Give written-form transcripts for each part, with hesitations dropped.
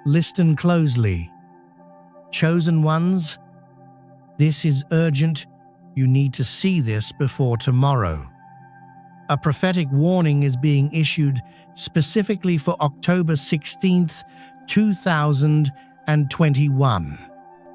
Listen closely. Chosen ones, this is urgent. You need to see this before tomorrow. A prophetic warning is being issued specifically for October 16th, 2021.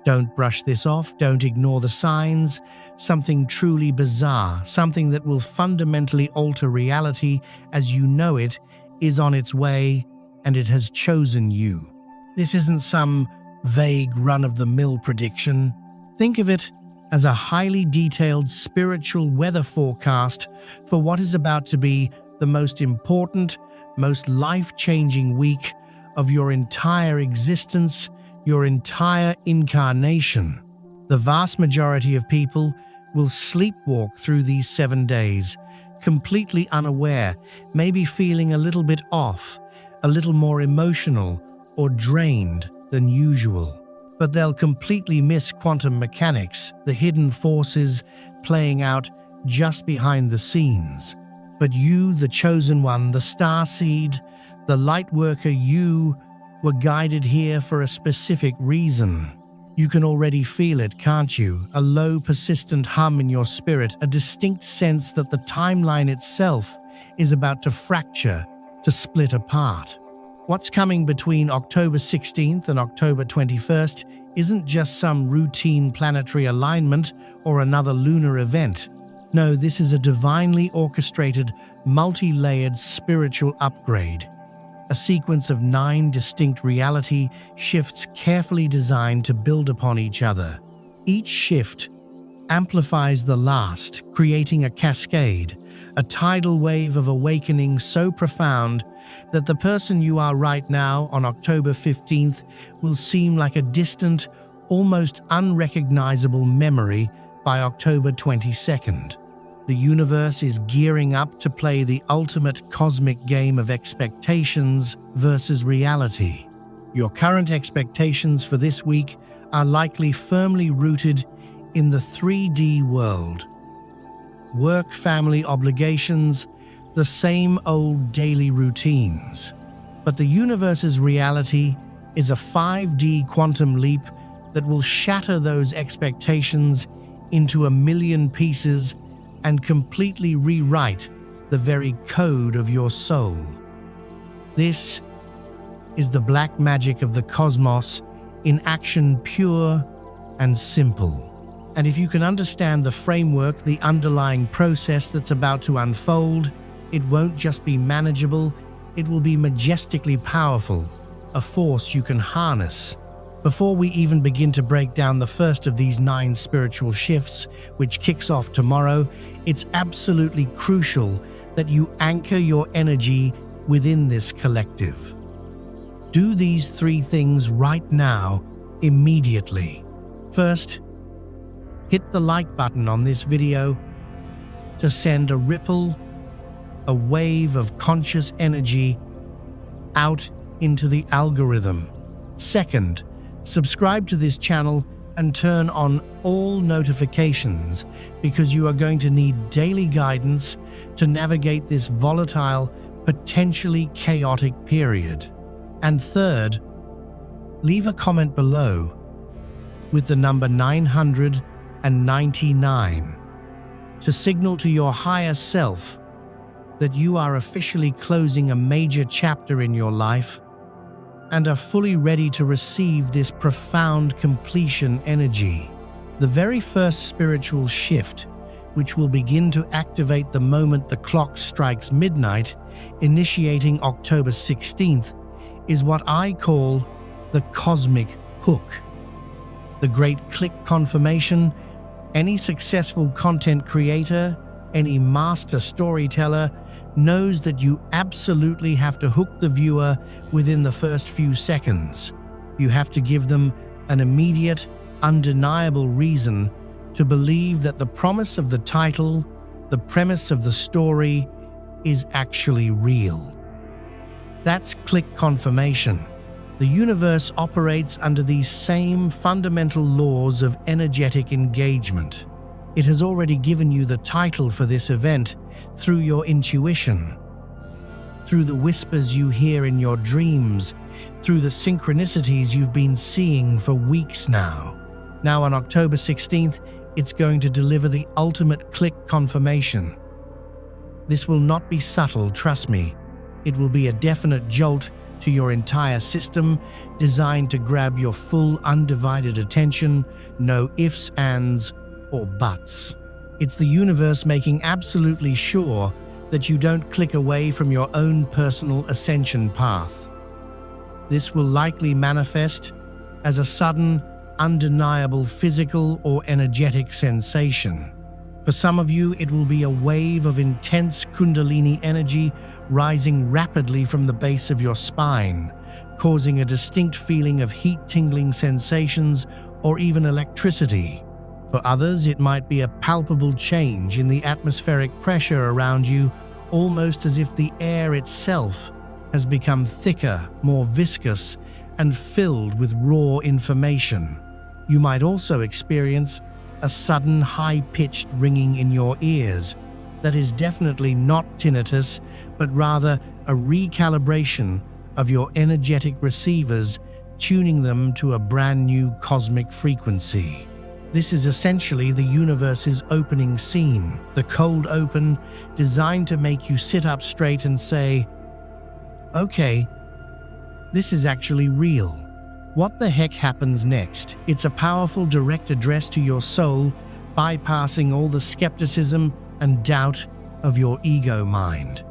Don't brush this off, don't ignore the signs. Something truly bizarre, something that will fundamentally alter reality as you know it, is on its way, and it has chosen you. This isn't some vague run-of-the-mill prediction. Think of it as a highly detailed spiritual weather forecast for what is about to be the most important, most life-changing week of your entire existence, your entire incarnation. The vast majority of people will sleepwalk through these 7 days, completely unaware, maybe feeling a little bit off, a little more emotional or drained than usual. But they'll completely miss quantum mechanics, the hidden forces playing out just behind the scenes. But you, the chosen one, the starseed, the light worker, you were guided here for a specific reason. You can already feel it, can't you? A low, persistent hum in your spirit, a distinct sense that the timeline itself is about to fracture, to split apart. What's coming between October 16th and October 21st isn't just some routine planetary alignment or another lunar event. No, this is a divinely orchestrated, multi-layered spiritual upgrade. A sequence of 9 distinct reality shifts carefully designed to build upon each other. Each shift amplifies the last, creating a cascade, a tidal wave of awakening so profound that the person you are right now on October 15th will seem like a distant, almost unrecognizable memory by October 22nd. The universe is gearing up to play the ultimate cosmic game of expectations versus reality. Your current expectations for this week are likely firmly rooted in the 3D world. Work, family obligations, the same old daily routines. But the universe's reality is a 5D quantum leap that will shatter those expectations into a million pieces and completely rewrite the very code of your soul. This is the black magic of the cosmos in action, pure and simple. And if you can understand the framework, the underlying process that's about to unfold, it won't just be manageable, it will be majestically powerful, a force you can harness. Before we even begin to break down the first of these 9 spiritual shifts, which kicks off tomorrow, it's absolutely crucial that you anchor your energy within this collective. Do these 3 things right now, immediately. First, hit the like button on this video to send a ripple, a wave of conscious energy out into the algorithm. Second, subscribe to this channel and turn on all notifications because you are going to need daily guidance to navigate this volatile, potentially chaotic period. And third, leave a comment below with the number 999 to signal to your higher self that you are officially closing a major chapter in your life and are fully ready to receive this profound completion energy. The very first spiritual shift, which will begin to activate the moment the clock strikes midnight, initiating October 16th, is what I call the cosmic hook. The great click confirmation. Any successful content creator, any master storyteller knows that you absolutely have to hook the viewer within the first few seconds. You have to give them an immediate, undeniable reason to believe that the promise of the title, the premise of the story, is actually real. That's click confirmation. The universe operates under these same fundamental laws of energetic engagement. It has already given you the title for this event through your intuition, through the whispers you hear in your dreams, through the synchronicities you've been seeing for weeks now. Now on October 16th, it's going to deliver the ultimate click confirmation. This will not be subtle, trust me. It will be a definite jolt to your entire system, designed to grab your full undivided attention, no ifs, ands, or buts. It's the universe making absolutely sure that you don't click away from your own personal ascension path. This will likely manifest as a sudden, undeniable physical or energetic sensation. For some of you, it will be a wave of intense Kundalini energy rising rapidly from the base of your spine, causing a distinct feeling of heat-tingling sensations or even electricity. For others, it might be a palpable change in the atmospheric pressure around you, almost as if the air itself has become thicker, more viscous, and filled with raw information. You might also experience a sudden high-pitched ringing in your ears that is definitely not tinnitus, but rather a recalibration of your energetic receivers, tuning them to a brand new cosmic frequency. This is essentially the universe's opening scene, the cold open, designed to make you sit up straight and say, "Okay, this is actually real." What the heck happens next? It's a powerful direct address to your soul, bypassing all the skepticism and doubt of your ego mind.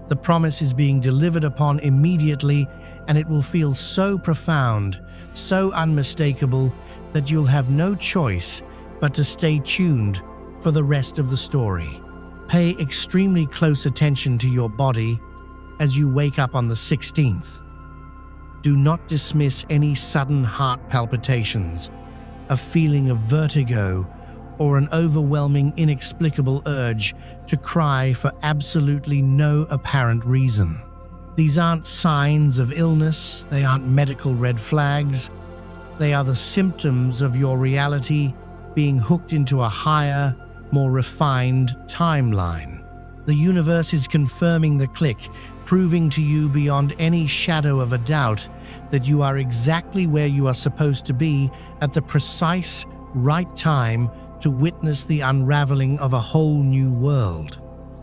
The promise is being delivered upon immediately, and it will feel so profound, so unmistakable, that you'll have no choice but to stay tuned for the rest of the story. Pay extremely close attention to your body as you wake up on the 16th. Do not dismiss any sudden heart palpitations, a feeling of vertigo, or an overwhelming, inexplicable urge to cry for absolutely no apparent reason. These aren't signs of illness, they aren't medical red flags. They are the symptoms of your reality being hooked into a higher, more refined timeline. The universe is confirming the click, proving to you beyond any shadow of a doubt that you are exactly where you are supposed to be at the precise right time to witness the unraveling of a whole new world.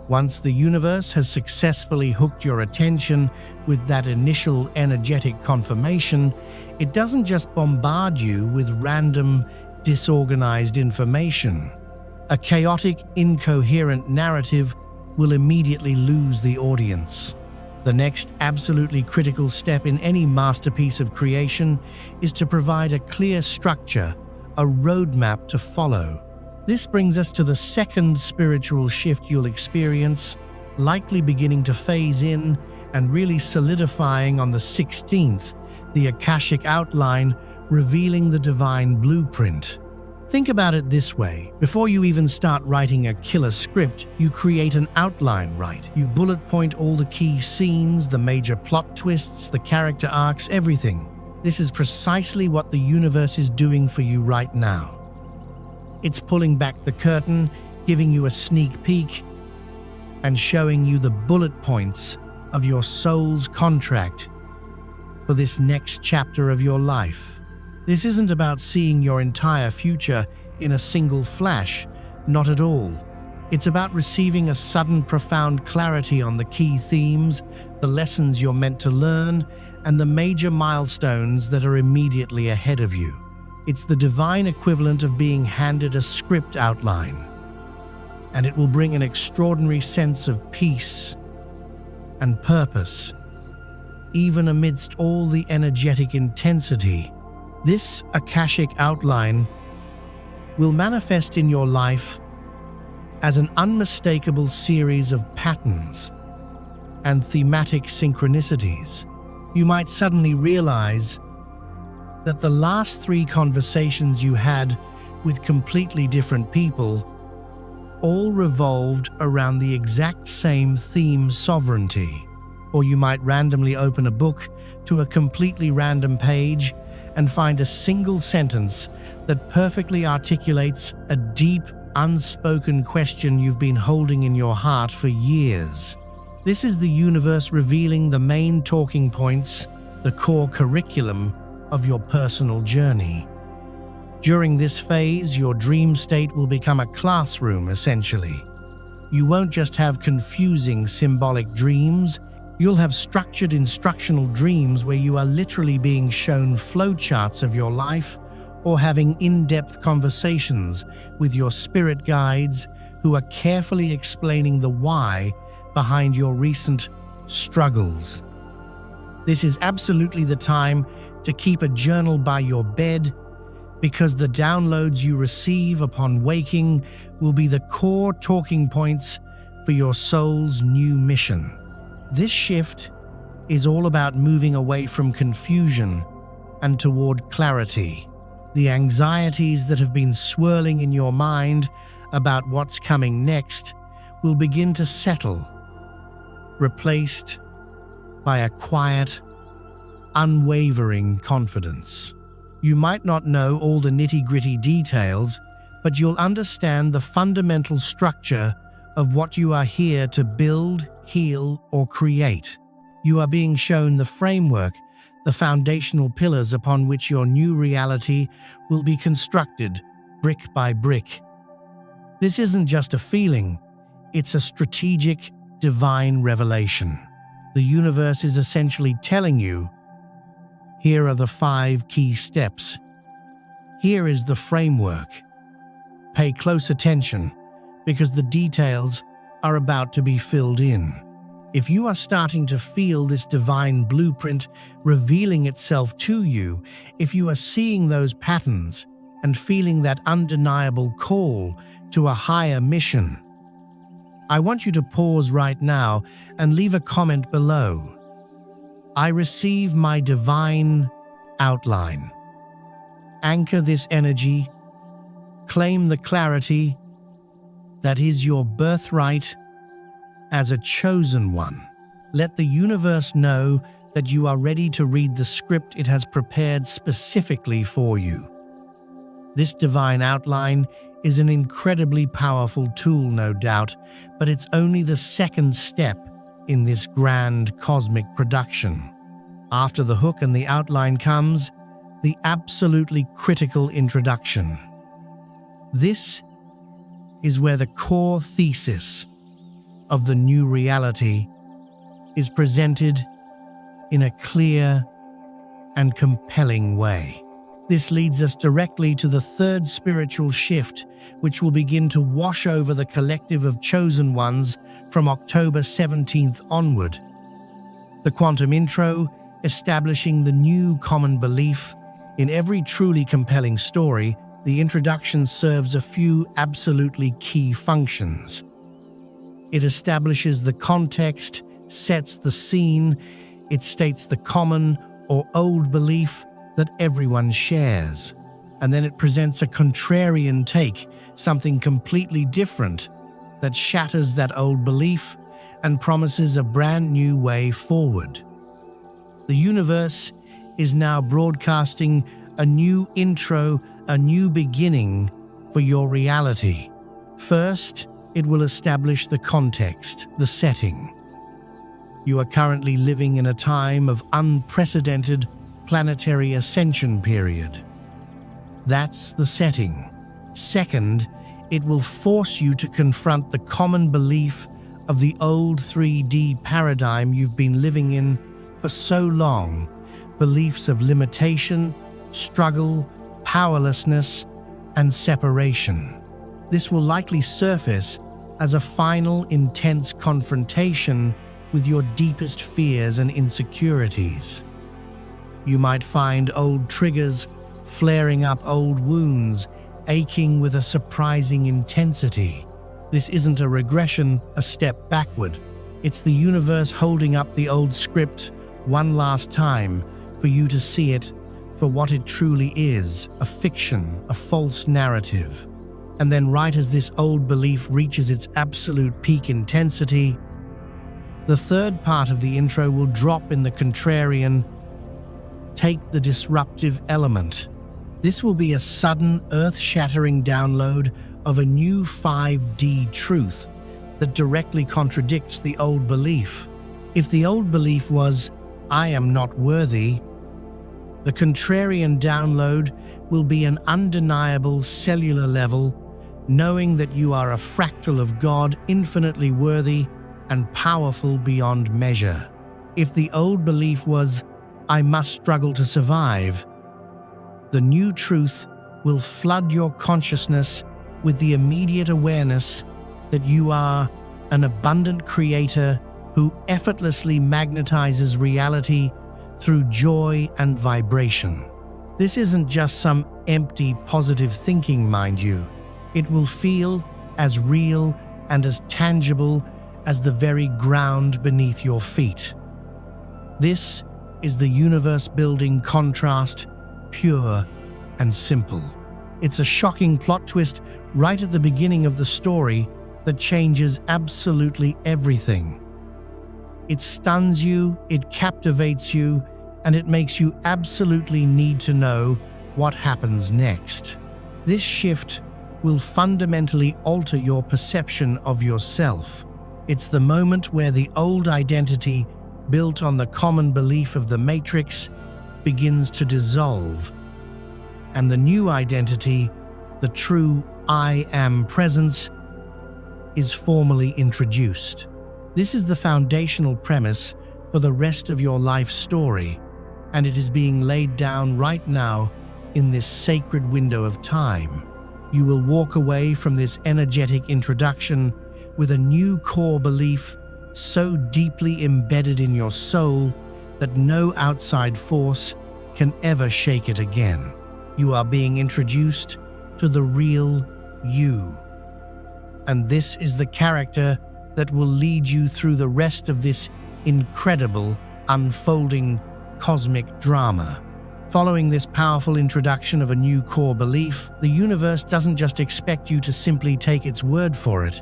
Once the universe has successfully hooked your attention with that initial energetic confirmation, it doesn't just bombard you with random, disorganized information. A chaotic, incoherent narrative will immediately lose the audience. The next absolutely critical step in any masterpiece of creation is to provide a clear structure, a roadmap to follow. This brings us to the second spiritual shift you'll experience, likely beginning to phase in and really solidifying on the 16th, the Akashic outline revealing the divine blueprint. Think about it this way. Before you even start writing a killer script, you create an outline, right? You bullet point all the key scenes, the major plot twists, the character arcs, everything. This is precisely what the universe is doing for you right now. It's pulling back the curtain, giving you a sneak peek, and showing you the bullet points of your soul's contract for this next chapter of your life. This isn't about seeing your entire future in a single flash, not at all. It's about receiving a sudden profound clarity on the key themes, the lessons you're meant to learn, and the major milestones that are immediately ahead of you. It's the divine equivalent of being handed a script outline, and it will bring an extraordinary sense of peace and purpose, even amidst all the energetic intensity. This Akashic outline will manifest in your life as an unmistakable series of patterns and thematic synchronicities. You might suddenly realize that the last 3 conversations you had with completely different people all revolved around the exact same theme: sovereignty. Or you might randomly open a book to a completely random page and find a single sentence that perfectly articulates a deep, unspoken question you've been holding in your heart for years. This is the universe revealing the main talking points the core curriculum of your personal journey. During this phase, your dream state will become a classroom, essentially. You won't just have confusing symbolic dreams, you'll have structured instructional dreams where you are literally being shown flowcharts of your life or having in-depth conversations with your spirit guides who are carefully explaining the why behind your recent struggles. This is absolutely the time to keep a journal by your bed, because the downloads you receive upon waking will be the core talking points for your soul's new mission. This shift is all about moving away from confusion and toward clarity. The anxieties that have been swirling in your mind about what's coming next will begin to settle, replaced by a quiet, unwavering confidence. You might not know all the nitty-gritty details, but you'll understand the fundamental structure of what you are here to build, heal, or create. You are being shown the framework, the foundational pillars upon which your new reality will be constructed, brick by brick. This isn't just a feeling, it's a strategic, divine revelation. The universe is essentially telling you, here are the 5 key steps. Here is the framework. Pay close attention, because the details are about to be filled in. If you are starting to feel this divine blueprint revealing itself to you, if you are seeing those patterns and feeling that undeniable call to a higher mission, I want you to pause right now and leave a comment below. I receive my divine outline. Anchor this energy. Claim the clarity that is your birthright as a chosen one. Let the universe know that you are ready to read the script it has prepared specifically for you. This divine outline is an incredibly powerful tool, no doubt, but it's only the second step in this grand cosmic production. After the hook and the outline comes the absolutely critical introduction. This is where the core thesis of the new reality is presented in a clear and compelling way. This leads us directly to the third spiritual shift, which will begin to wash over the collective of chosen ones from October 17th onward. The quantum intro, establishing the new common belief. In every truly compelling story, the introduction serves a few absolutely key functions. It establishes the context, sets the scene, it states the common or old belief that everyone shares. And then it presents a contrarian take, something completely different, that shatters that old belief and promises a brand new way forward. The universe is now broadcasting a new intro, a new beginning for your reality. First, it will establish the context, the setting. You are currently living in a time of unprecedented planetary ascension period. That's the setting. Second, it will force you to confront the common belief of the old 3D paradigm you've been living in for so long, beliefs of limitation, struggle, powerlessness, and separation. This will likely surface as a final intense confrontation with your deepest fears and insecurities. You might find old triggers, flaring up old wounds, aching with a surprising intensity. This isn't a regression, a step backward. It's the universe holding up the old script one last time for you to see it for what it truly is, a fiction, a false narrative. And then right as this old belief reaches its absolute peak intensity, the third part of the intro will drop in the contrarian, take the disruptive element. This will be a sudden, earth-shattering download of a new 5D truth that directly contradicts the old belief. If the old belief was, I am not worthy. The contrarian download will be an undeniable cellular level, knowing that you are a fractal of God, infinitely worthy and powerful beyond measure. If the old belief was, I must struggle to survive, the new truth will flood your consciousness with the immediate awareness that you are an abundant creator who effortlessly magnetizes reality through joy and vibration. This isn't just some empty positive thinking, mind you. It will feel as real and as tangible as the very ground beneath your feet. This is the universe-building contrast, pure and simple. It's a shocking plot twist right at the beginning of the story that changes absolutely everything. It stuns you, it captivates you, and it makes you absolutely need to know what happens next. This shift will fundamentally alter your perception of yourself. It's the moment where the old identity, built on the common belief of the Matrix, begins to dissolve, and the new identity, the true I Am presence, is formally introduced. This is the foundational premise for the rest of your life story, and it is being laid down right now in this sacred window of time. You will walk away from this energetic introduction with a new core belief so deeply embedded in your soul that no outside force can ever shake it again. You are being introduced to the real you. And this is the character that will lead you through the rest of this incredible, unfolding cosmic drama. Following this powerful introduction of a new core belief, the universe doesn't just expect you to simply take its word for it.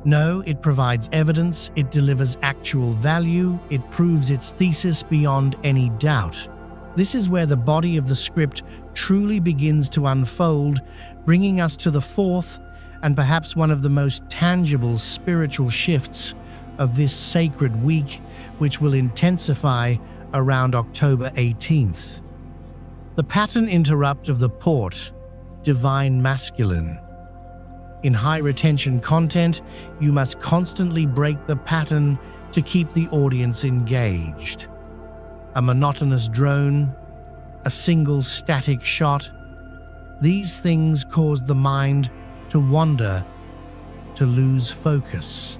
No, it provides evidence, it delivers actual value, it proves its thesis beyond any doubt. This is where the body of the script truly begins to unfold, bringing us to the fourth and perhaps one of the most tangible spiritual shifts of this sacred week, which will intensify around October 18th. The pattern interrupt of the port, divine masculine. In high-retention content, you must constantly break the pattern to keep the audience engaged. A monotonous drone, a single static shot, these things cause the mind to wander, to lose focus.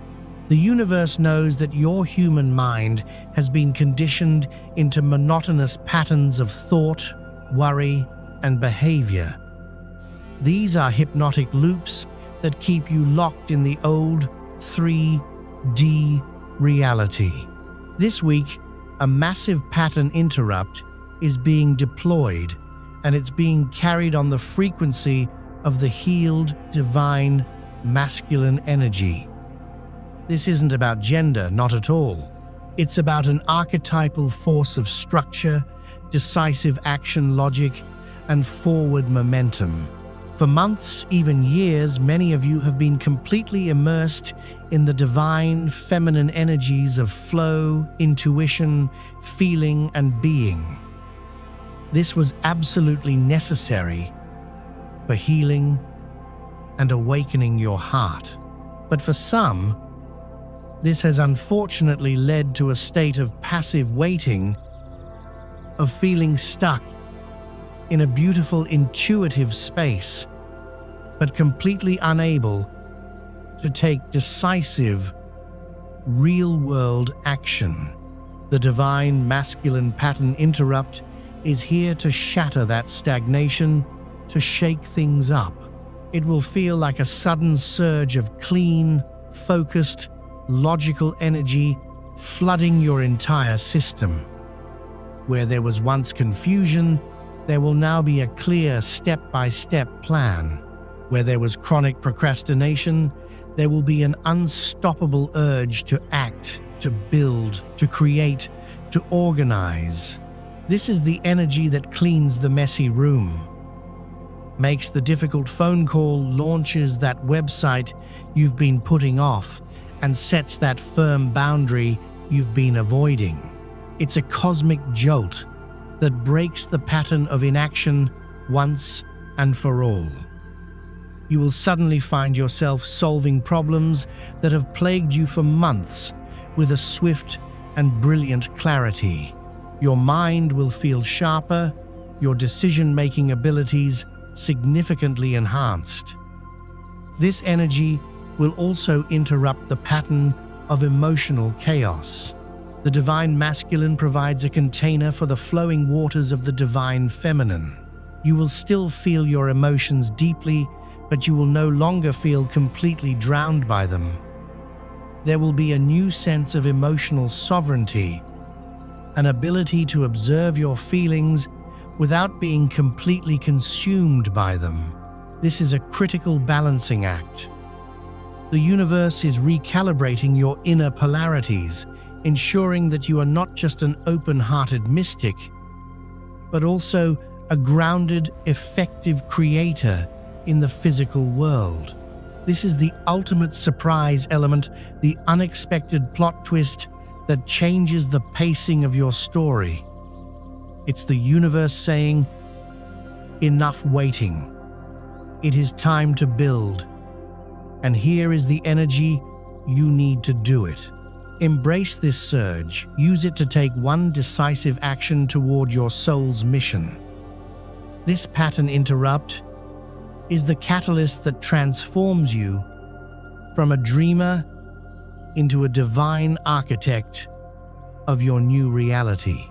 The universe knows that your human mind has been conditioned into monotonous patterns of thought, worry, and behavior. These are hypnotic loops that keep you locked in the old 3D reality. This week, a massive pattern interrupt is being deployed, and it's being carried on the frequency of the healed, divine, masculine energy. This isn't about gender, not at all. It's about an archetypal force of structure, decisive action logic, and forward momentum. For months, even years, many of you have been completely immersed in the divine, feminine energies of flow, intuition, feeling, and being. This was absolutely necessary for healing and awakening your heart. But for some, this has unfortunately led to a state of passive waiting, of feeling stuck in a beautiful, intuitive space, but completely unable to take decisive, real-world action. The divine masculine pattern interrupt is here to shatter that stagnation, to shake things up. It will feel like a sudden surge of clean, focused, logical energy flooding your entire system. Where there was once confusion, there will now be a clear step-by-step plan. Where there was chronic procrastination, there will be an unstoppable urge to act, to build, to create, to organize. This is the energy that cleans the messy room, makes the difficult phone call, launches that website you've been putting off, and sets that firm boundary you've been avoiding. It's a cosmic jolt that breaks the pattern of inaction once and for all. You will suddenly find yourself solving problems that have plagued you for months with a swift and brilliant clarity. Your mind will feel sharper, your decision-making abilities significantly enhanced. This energy will also interrupt the pattern of emotional chaos. The divine masculine provides a container for the flowing waters of the divine feminine. You will still feel your emotions deeply, but you will no longer feel completely drowned by them. There will be a new sense of emotional sovereignty, an ability to observe your feelings without being completely consumed by them. This is a critical balancing act. The universe is recalibrating your inner polarities, ensuring that you are not just an open-hearted mystic, but also a grounded, effective creator in the physical world. This is the ultimate surprise element, the unexpected plot twist that changes the pacing of your story. It's the universe saying, "Enough waiting. It is time to build. And here is the energy you need to do it." Embrace this surge. Use it to take one decisive action toward your soul's mission. This pattern interrupt is the catalyst that transforms you from a dreamer into a divine architect of your new reality.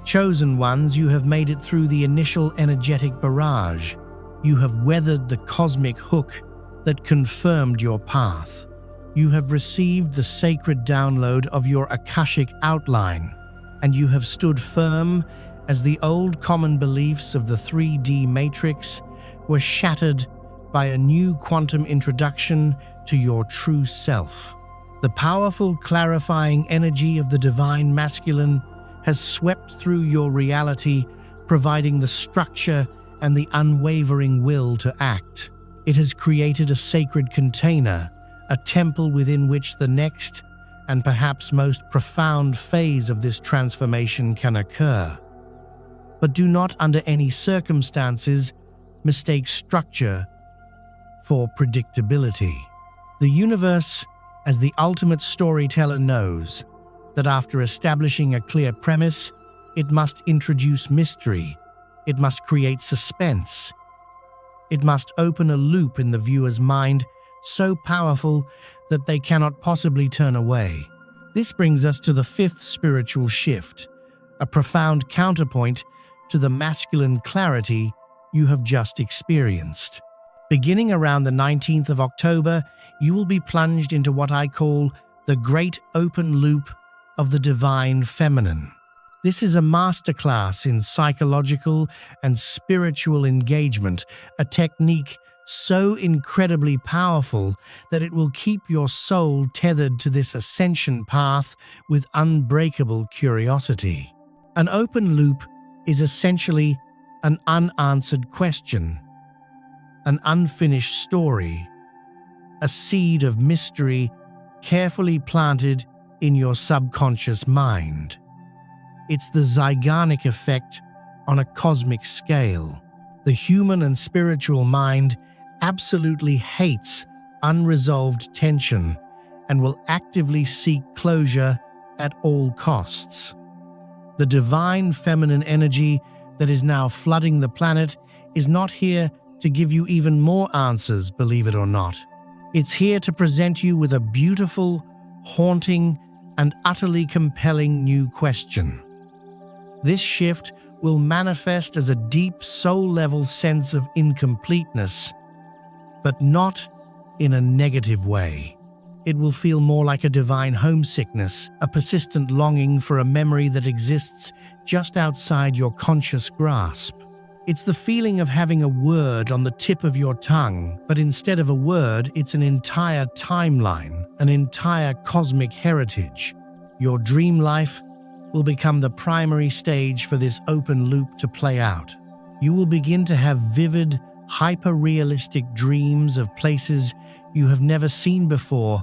Chosen ones, you have made it through the initial energetic barrage. You have weathered the cosmic hook that confirmed your path. You have received the sacred download of your Akashic outline, and you have stood firm as the old common beliefs of the 3D matrix were shattered by a new quantum introduction to your true self. The powerful clarifying energy of the divine masculine has swept through your reality, providing the structure and the unwavering will to act. It has created a sacred container, a temple within which the next and perhaps most profound phase of this transformation can occur. But do not, under any circumstances, mistake structure for predictability. The universe, as the ultimate storyteller, knows that after establishing a clear premise, it must introduce mystery, it must create suspense, it must open a loop in the viewer's mind so powerful that they cannot possibly turn away. This brings us to the fifth spiritual shift, a profound counterpoint to the masculine clarity you have just experienced. Beginning around the 19th of October, you will be plunged into what I call the great open loop of the divine feminine. This is a masterclass in psychological and spiritual engagement, a technique so incredibly powerful that it will keep your soul tethered to this ascension path with unbreakable curiosity. An open loop is essentially an unanswered question, an unfinished story, a seed of mystery carefully planted in your subconscious mind. It's the Zeigarnik effect on a cosmic scale. The human and spiritual mind absolutely hates unresolved tension and will actively seek closure at all costs. The divine feminine energy that is now flooding the planet is not here to give you even more answers, believe it or not. It's here to present you with a beautiful, haunting, and utterly compelling new question. This shift will manifest as a deep soul-level sense of incompleteness, but not in a negative way. It will feel more like a divine homesickness, a persistent longing for a memory that exists just outside your conscious grasp. It's the feeling of having a word on the tip of your tongue, but instead of a word, it's an entire timeline, an entire cosmic heritage. Your dream life will become the primary stage for this open loop to play out. You will begin to have vivid, hyper-realistic dreams of places you have never seen before,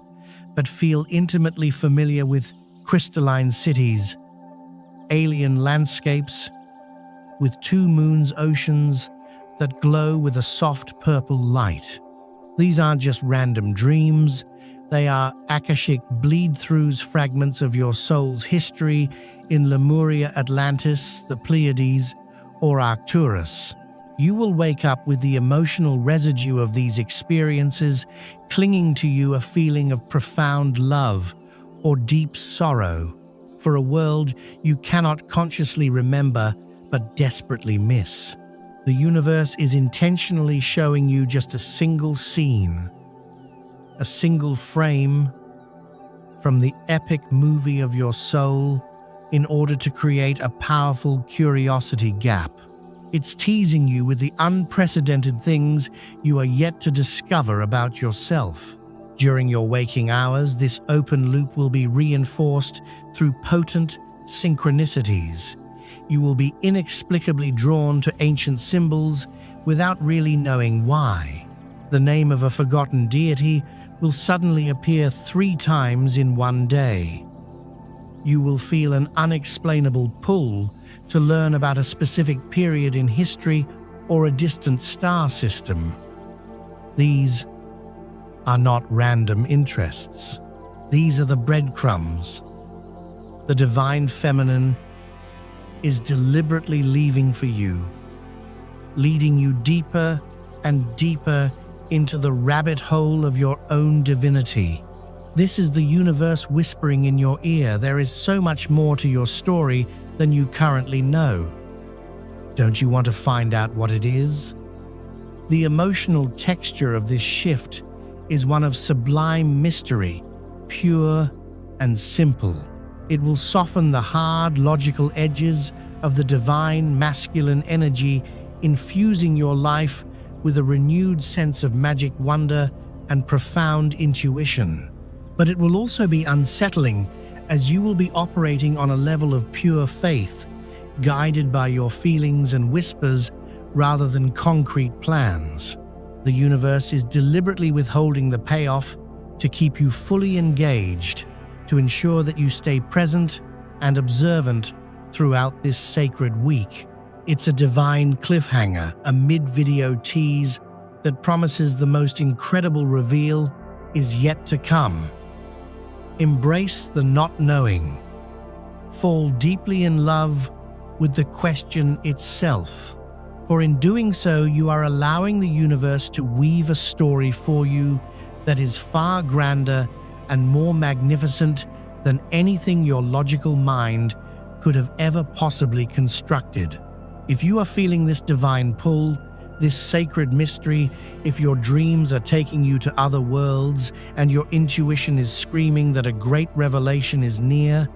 but feel intimately familiar with crystalline cities, alien landscapes with two moons, oceans that glow with a soft purple light. These aren't just random dreams, they are Akashic bleed-throughs, fragments of your soul's history in Lemuria, Atlantis, the Pleiades, or Arcturus. You will wake up with the emotional residue of these experiences clinging to you, a feeling of profound love or deep sorrow for a world you cannot consciously remember but desperately miss. The universe is intentionally showing you just a single scene, a single frame from the epic movie of your soul in order to create a powerful curiosity gap. It's teasing you with the unprecedented things you are yet to discover about yourself. During your waking hours, this open loop will be reinforced through potent synchronicities. You will be inexplicably drawn to ancient symbols without really knowing why. The name of a forgotten deity will suddenly appear 3 times in one day. You will feel an unexplainable pull to learn about a specific period in history or a distant star system. These are not random interests. These are the breadcrumbs. The divine feminine is deliberately leaving for you, leading you deeper and deeper into the rabbit hole of your own divinity. This is the universe whispering in your ear. There is so much more to your story than you currently know. Don't you want to find out what it is? The emotional texture of this shift is one of sublime mystery, pure and simple. It will soften the hard, logical edges of the divine masculine energy, infusing your life with a renewed sense of magic wonder and profound intuition. But it will also be unsettling, as you will be operating on a level of pure faith, guided by your feelings and whispers rather than concrete plans. The universe is deliberately withholding the payoff to keep you fully engaged, to ensure that you stay present and observant throughout this sacred week. It's a divine cliffhanger, a mid-video tease that promises the most incredible reveal is yet to come. Embrace the not knowing. Fall deeply in love with the question itself. For in doing so, you are allowing the universe to weave a story for you that is far grander and more magnificent than anything your logical mind could have ever possibly constructed. If you are feeling this divine pull, this sacred mystery, if your dreams are taking you to other worlds and your intuition is screaming that a great revelation is near,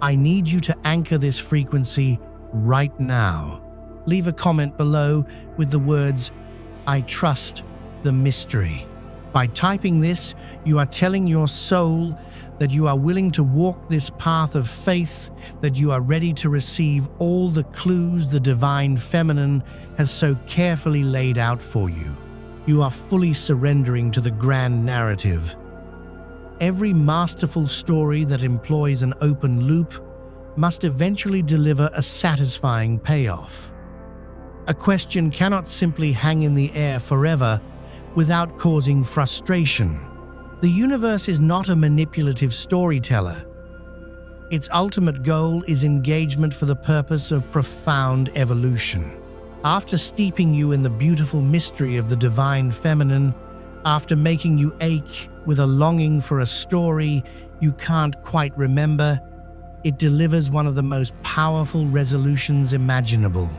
I need you to anchor this frequency right now. Leave a comment below with the words, "I trust the mystery." By typing this, you are telling your soul that you are willing to walk this path of faith, that you are ready to receive all the clues the divine feminine has so carefully laid out for you. You are fully surrendering to the grand narrative. Every masterful story that employs an open loop must eventually deliver a satisfying payoff. A question cannot simply hang in the air forever without causing frustration. The universe is not a manipulative storyteller. Its ultimate goal is engagement for the purpose of profound evolution. After steeping you in the beautiful mystery of the divine feminine, after making you ache with a longing for a story you can't quite remember, it delivers one of the most powerful resolutions imaginable.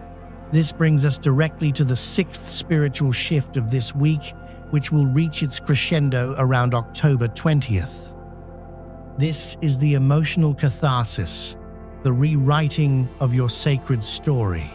This brings us directly to the 6th spiritual shift of this week, which will reach its crescendo around October 20th. This is the emotional catharsis, the rewriting of your sacred story.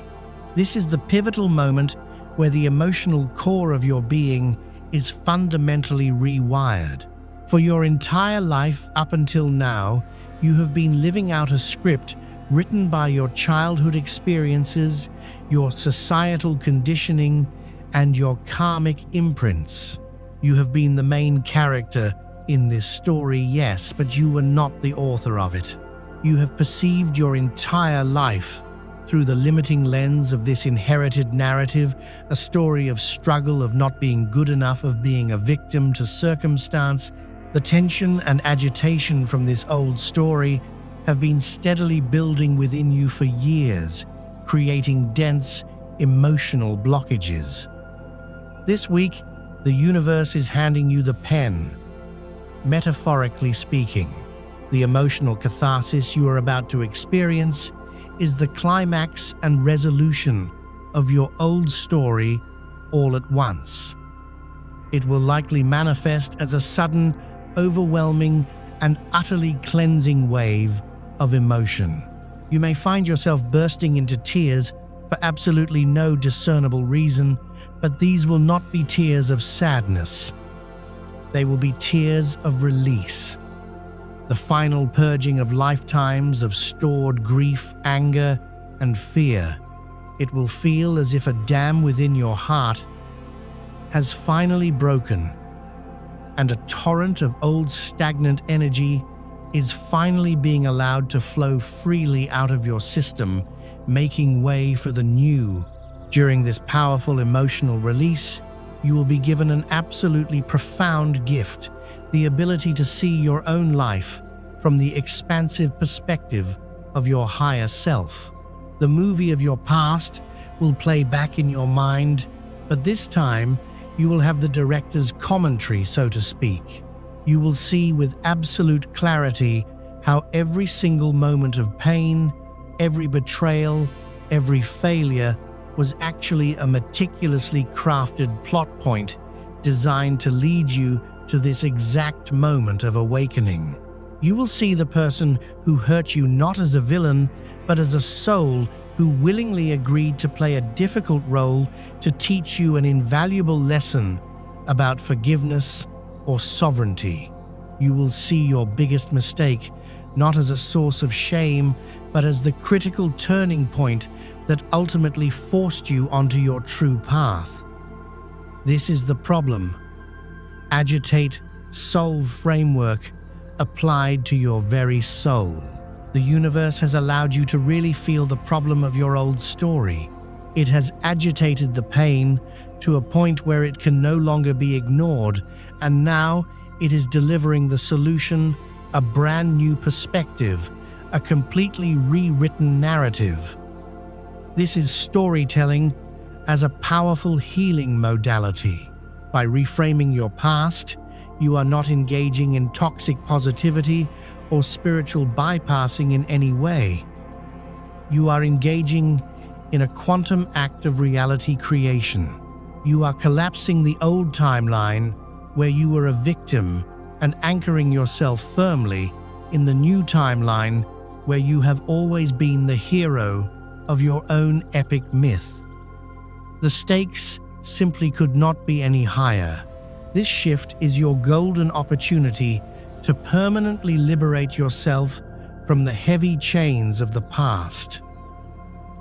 This is the pivotal moment where the emotional core of your being is fundamentally rewired. For your entire life up until now, you have been living out a script written by your childhood experiences, your societal conditioning, and your karmic imprints. You have been the main character in this story, yes, but you were not the author of it. You have perceived your entire life through the limiting lens of this inherited narrative, a story of struggle, of not being good enough, of being a victim to circumstance. The tension and agitation from this old story have been steadily building within you for years, creating dense, emotional blockages. This week, the universe is handing you the pen. Metaphorically speaking, the emotional catharsis you are about to experience is the climax and resolution of your old story all at once. It will likely manifest as a sudden, overwhelming, and utterly cleansing wave of emotion. You may find yourself bursting into tears for absolutely no discernible reason, but these will not be tears of sadness. They will be tears of release. The final purging of lifetimes of stored grief, anger, and fear. It will feel as if a dam within your heart has finally broken, and a torrent of old stagnant energy is finally being allowed to flow freely out of your system, making way for the new. During this powerful emotional release, you will be given an absolutely profound gift, the ability to see your own life from the expansive perspective of your higher self. The movie of your past will play back in your mind, but this time you will have the director's commentary, so to speak. You will see with absolute clarity how every single moment of pain, every betrayal, every failure was actually a meticulously crafted plot point designed to lead you to this exact moment of awakening. You will see the person who hurt you not as a villain, but as a soul who willingly agreed to play a difficult role to teach you an invaluable lesson about forgiveness or sovereignty. You will see your biggest mistake not as a source of shame, but as the critical turning point that ultimately forced you onto your true path. This is the problem. Agitate, solve framework applied to your very soul. The universe has allowed you to really feel the problem of your old story. It has agitated the pain to a point where it can no longer be ignored, and now it is delivering the solution, a brand new perspective, a completely rewritten narrative. This is storytelling as a powerful healing modality. By reframing your past, you are not engaging in toxic positivity or spiritual bypassing in any way. You are engaging in a quantum act of reality creation. You are collapsing the old timeline where you were a victim and anchoring yourself firmly in the new timeline where you have always been the hero of your own epic myth. The stakes simply could not be any higher. This shift is your golden opportunity to permanently liberate yourself from the heavy chains of the past.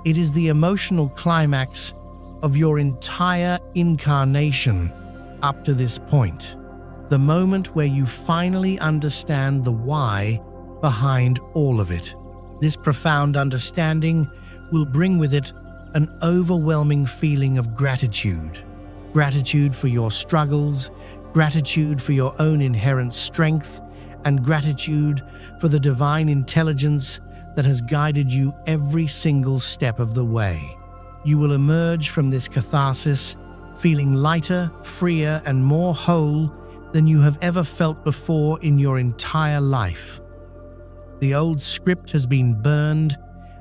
It is the emotional climax of your entire incarnation up to this point. The moment where you finally understand the why behind all of it. This profound understanding will bring with it an overwhelming feeling of gratitude. Gratitude for your struggles, gratitude for your own inherent strength, and gratitude for the divine intelligence that has guided you every single step of the way. You will emerge from this catharsis feeling lighter, freer, and more whole than you have ever felt before in your entire life. The old script has been burned,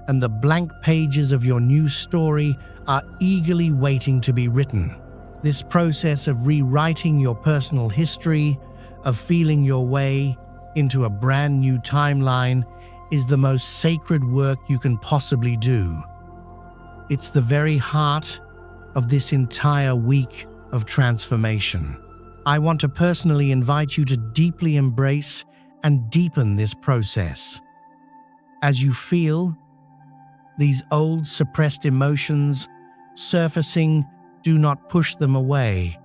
and the blank pages of your new story are eagerly waiting to be written. This process of rewriting your personal history, of feeling your way into a brand new timeline, is the most sacred work you can possibly do. It's the very heart of this entire week of transformation. I want to personally invite you to deeply embrace and deepen this process. As you feel these old suppressed emotions surfacing, do not push them away.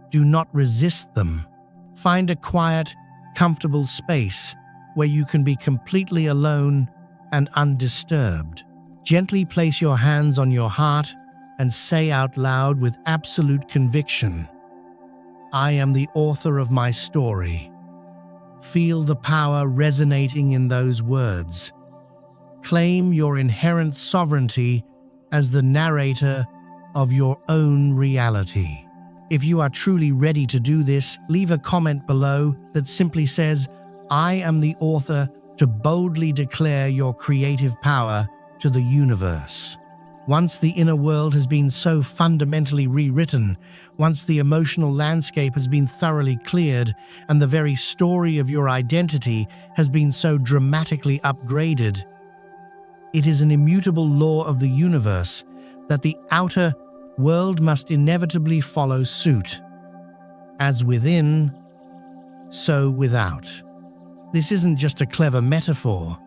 Do not resist them. Find a quiet, comfortable space where you can be completely alone and undisturbed. Gently place your hands on your heart and say out loud with absolute conviction, "I am the author of my story." Feel the power resonating in those words. Claim your inherent sovereignty as the narrator of your own reality. If you are truly ready to do this, leave a comment below that simply says, "I am the author," to boldly declare your creative power to the universe. Once the inner world has been so fundamentally rewritten, once the emotional landscape has been thoroughly cleared, and the very story of your identity has been so dramatically upgraded, it is an immutable law of the universe that the outer world must inevitably follow suit. As within, so without. This isn't just a clever metaphor.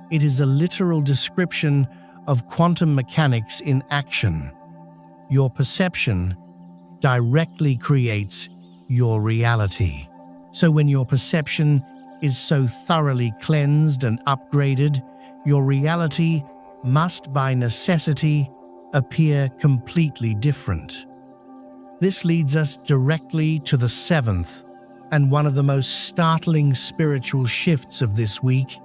It is a literal description of quantum mechanics in action. Your perception directly creates your reality. So when your perception is so thoroughly cleansed and upgraded, your reality must by necessity appear completely different. This leads us directly to the seventh and one of the most startling spiritual shifts of this week,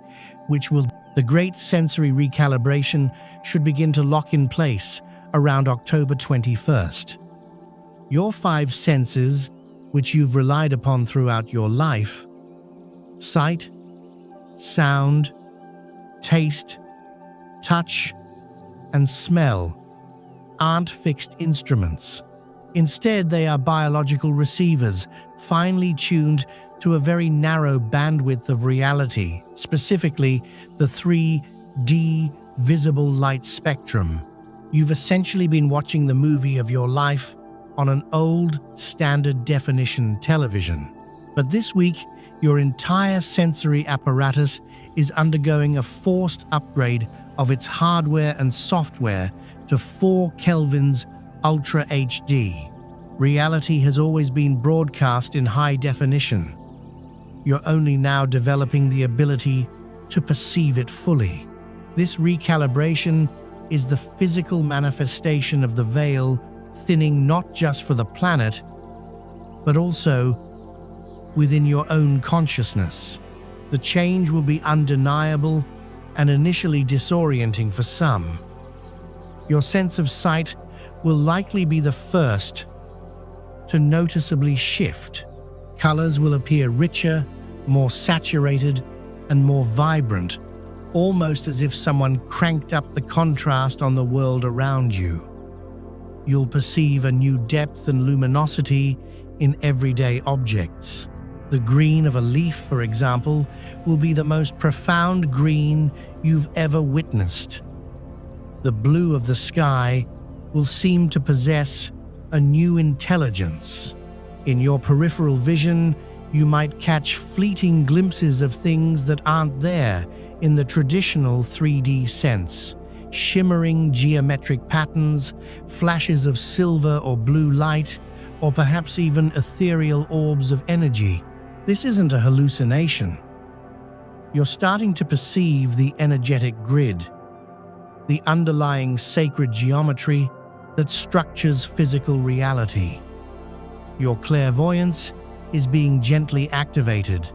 the great sensory recalibration should begin to lock in place around October 21st. Your five senses, which you've relied upon throughout your life, sight, sound, taste, touch, and smell, aren't fixed instruments. Instead, they are biological receivers, finely tuned to a very narrow bandwidth of reality, specifically the 3D visible light spectrum. You've essentially been watching the movie of your life on an old, standard definition television. But this week, your entire sensory apparatus is undergoing a forced upgrade of its hardware and software to 4 Kelvin's Ultra HD. Reality has always been broadcast in high definition. You're only now developing the ability to perceive it fully. This recalibration is the physical manifestation of the veil thinning not just for the planet, but also within your own consciousness. The change will be undeniable and initially disorienting for some. Your sense of sight will likely be the first to noticeably shift. Colors will appear richer, more saturated, and more vibrant, almost as if someone cranked up the contrast on the world around you. You'll perceive a new depth and luminosity in everyday objects. The green of a leaf, for example, will be the most profound green you've ever witnessed. The blue of the sky will seem to possess a new intelligence. In your peripheral vision, you might catch fleeting glimpses of things that aren't there in the traditional 3D sense. Shimmering geometric patterns, flashes of silver or blue light, or perhaps even ethereal orbs of energy. This isn't a hallucination. You're starting to perceive the energetic grid, the underlying sacred geometry that structures physical reality. Your clairvoyance is being gently activated.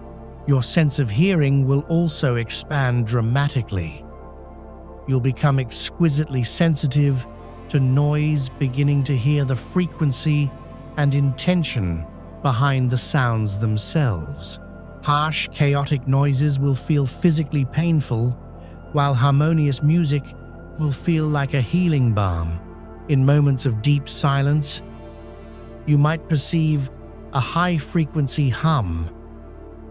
Your sense of hearing will also expand dramatically. You'll become exquisitely sensitive to noise, beginning to hear the frequency and intention behind the sounds themselves. Harsh, chaotic noises will feel physically painful, while harmonious music will feel like a healing balm. In moments of deep silence, you might perceive a high-frequency hum,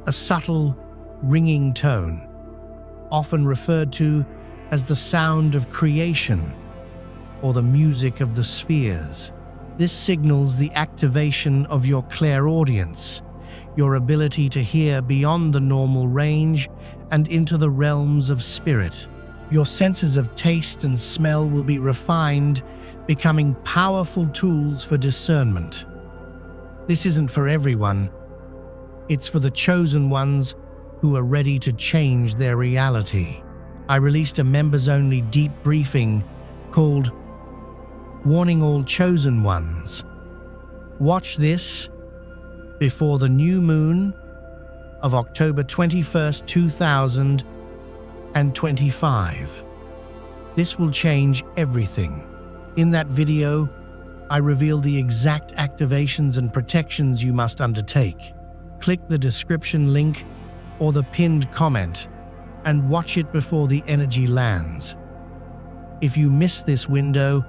a subtle, ringing tone, often referred to as the sound of creation or the music of the spheres. This signals the activation of your clairaudience, your ability to hear beyond the normal range and into the realms of spirit. Your senses of taste and smell will be refined, becoming powerful tools for discernment. This isn't for everyone. It's for the chosen ones who are ready to change their reality. I released a members-only deep briefing called Warning All Chosen Ones. Watch this before the new moon of October 21st, 2025. This will change everything. In that video, I reveal the exact activations and protections you must undertake. Click the description link or the pinned comment and watch it before the energy lands. If you miss this window,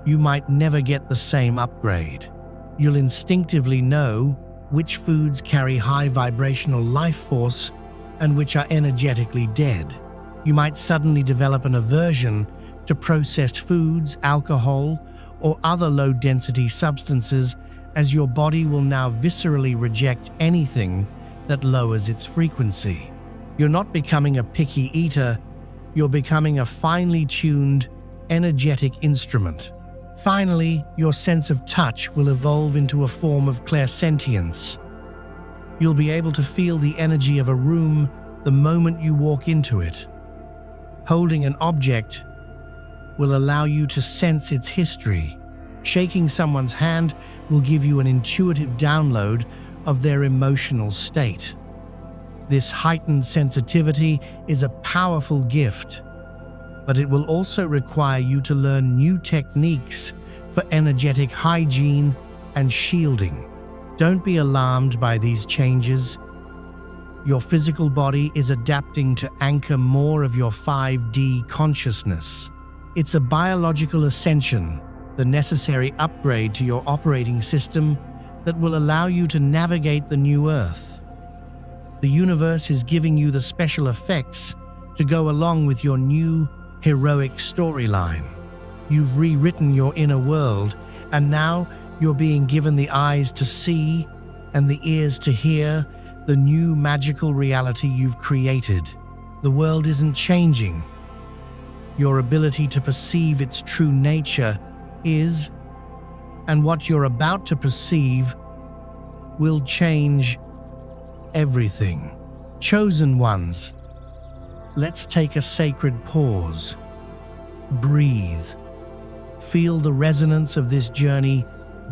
you might never get the same upgrade. You'll instinctively know which foods carry high vibrational life force and which are energetically dead. You might suddenly develop an aversion to processed foods, alcohol, or other low-density substances, as your body will now viscerally reject anything that lowers its frequency. You're not becoming a picky eater, you're becoming a finely tuned, energetic instrument. Finally, your sense of touch will evolve into a form of clairsentience. You'll be able to feel the energy of a room the moment you walk into it. Holding an object will allow you to sense its history. Shaking someone's hand will give you an intuitive download of their emotional state. This heightened sensitivity is a powerful gift, but it will also require you to learn new techniques for energetic hygiene and shielding. Don't be alarmed by these changes. Your physical body is adapting to anchor more of your 5D consciousness. It's a biological ascension, the necessary upgrade to your operating system that will allow you to navigate the new Earth. The universe is giving you the special effects to go along with your new, heroic storyline. You've rewritten your inner world, and now you're being given the eyes to see and the ears to hear the new magical reality you've created. The world isn't changing. Your ability to perceive its true nature is, and what you're about to perceive will change everything. Chosen ones, let's take a sacred pause. Breathe. Feel the resonance of this journey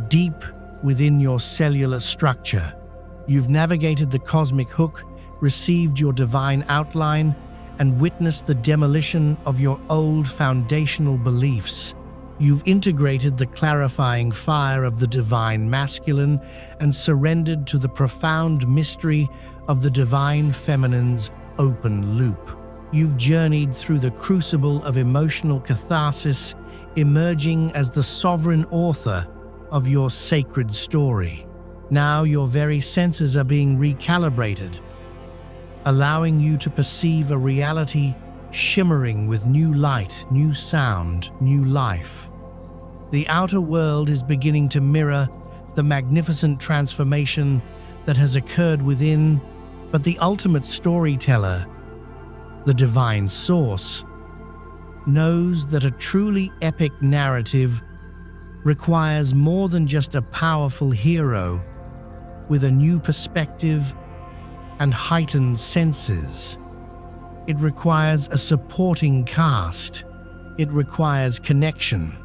deep within your cellular structure. You've navigated the cosmic hook, received your divine outline, and witnessed the demolition of your old foundational beliefs. You've integrated the clarifying fire of the divine masculine and surrendered to the profound mystery of the divine feminine's open loop. You've journeyed through the crucible of emotional catharsis, emerging as the sovereign author of your sacred story. Now your very senses are being recalibrated, allowing you to perceive a reality shimmering with new light, new sound, new life. The outer world is beginning to mirror the magnificent transformation that has occurred within, but the ultimate storyteller, the divine source, knows that a truly epic narrative requires more than just a powerful hero with a new perspective and heightened senses. It requires a supporting cast. It requires connection.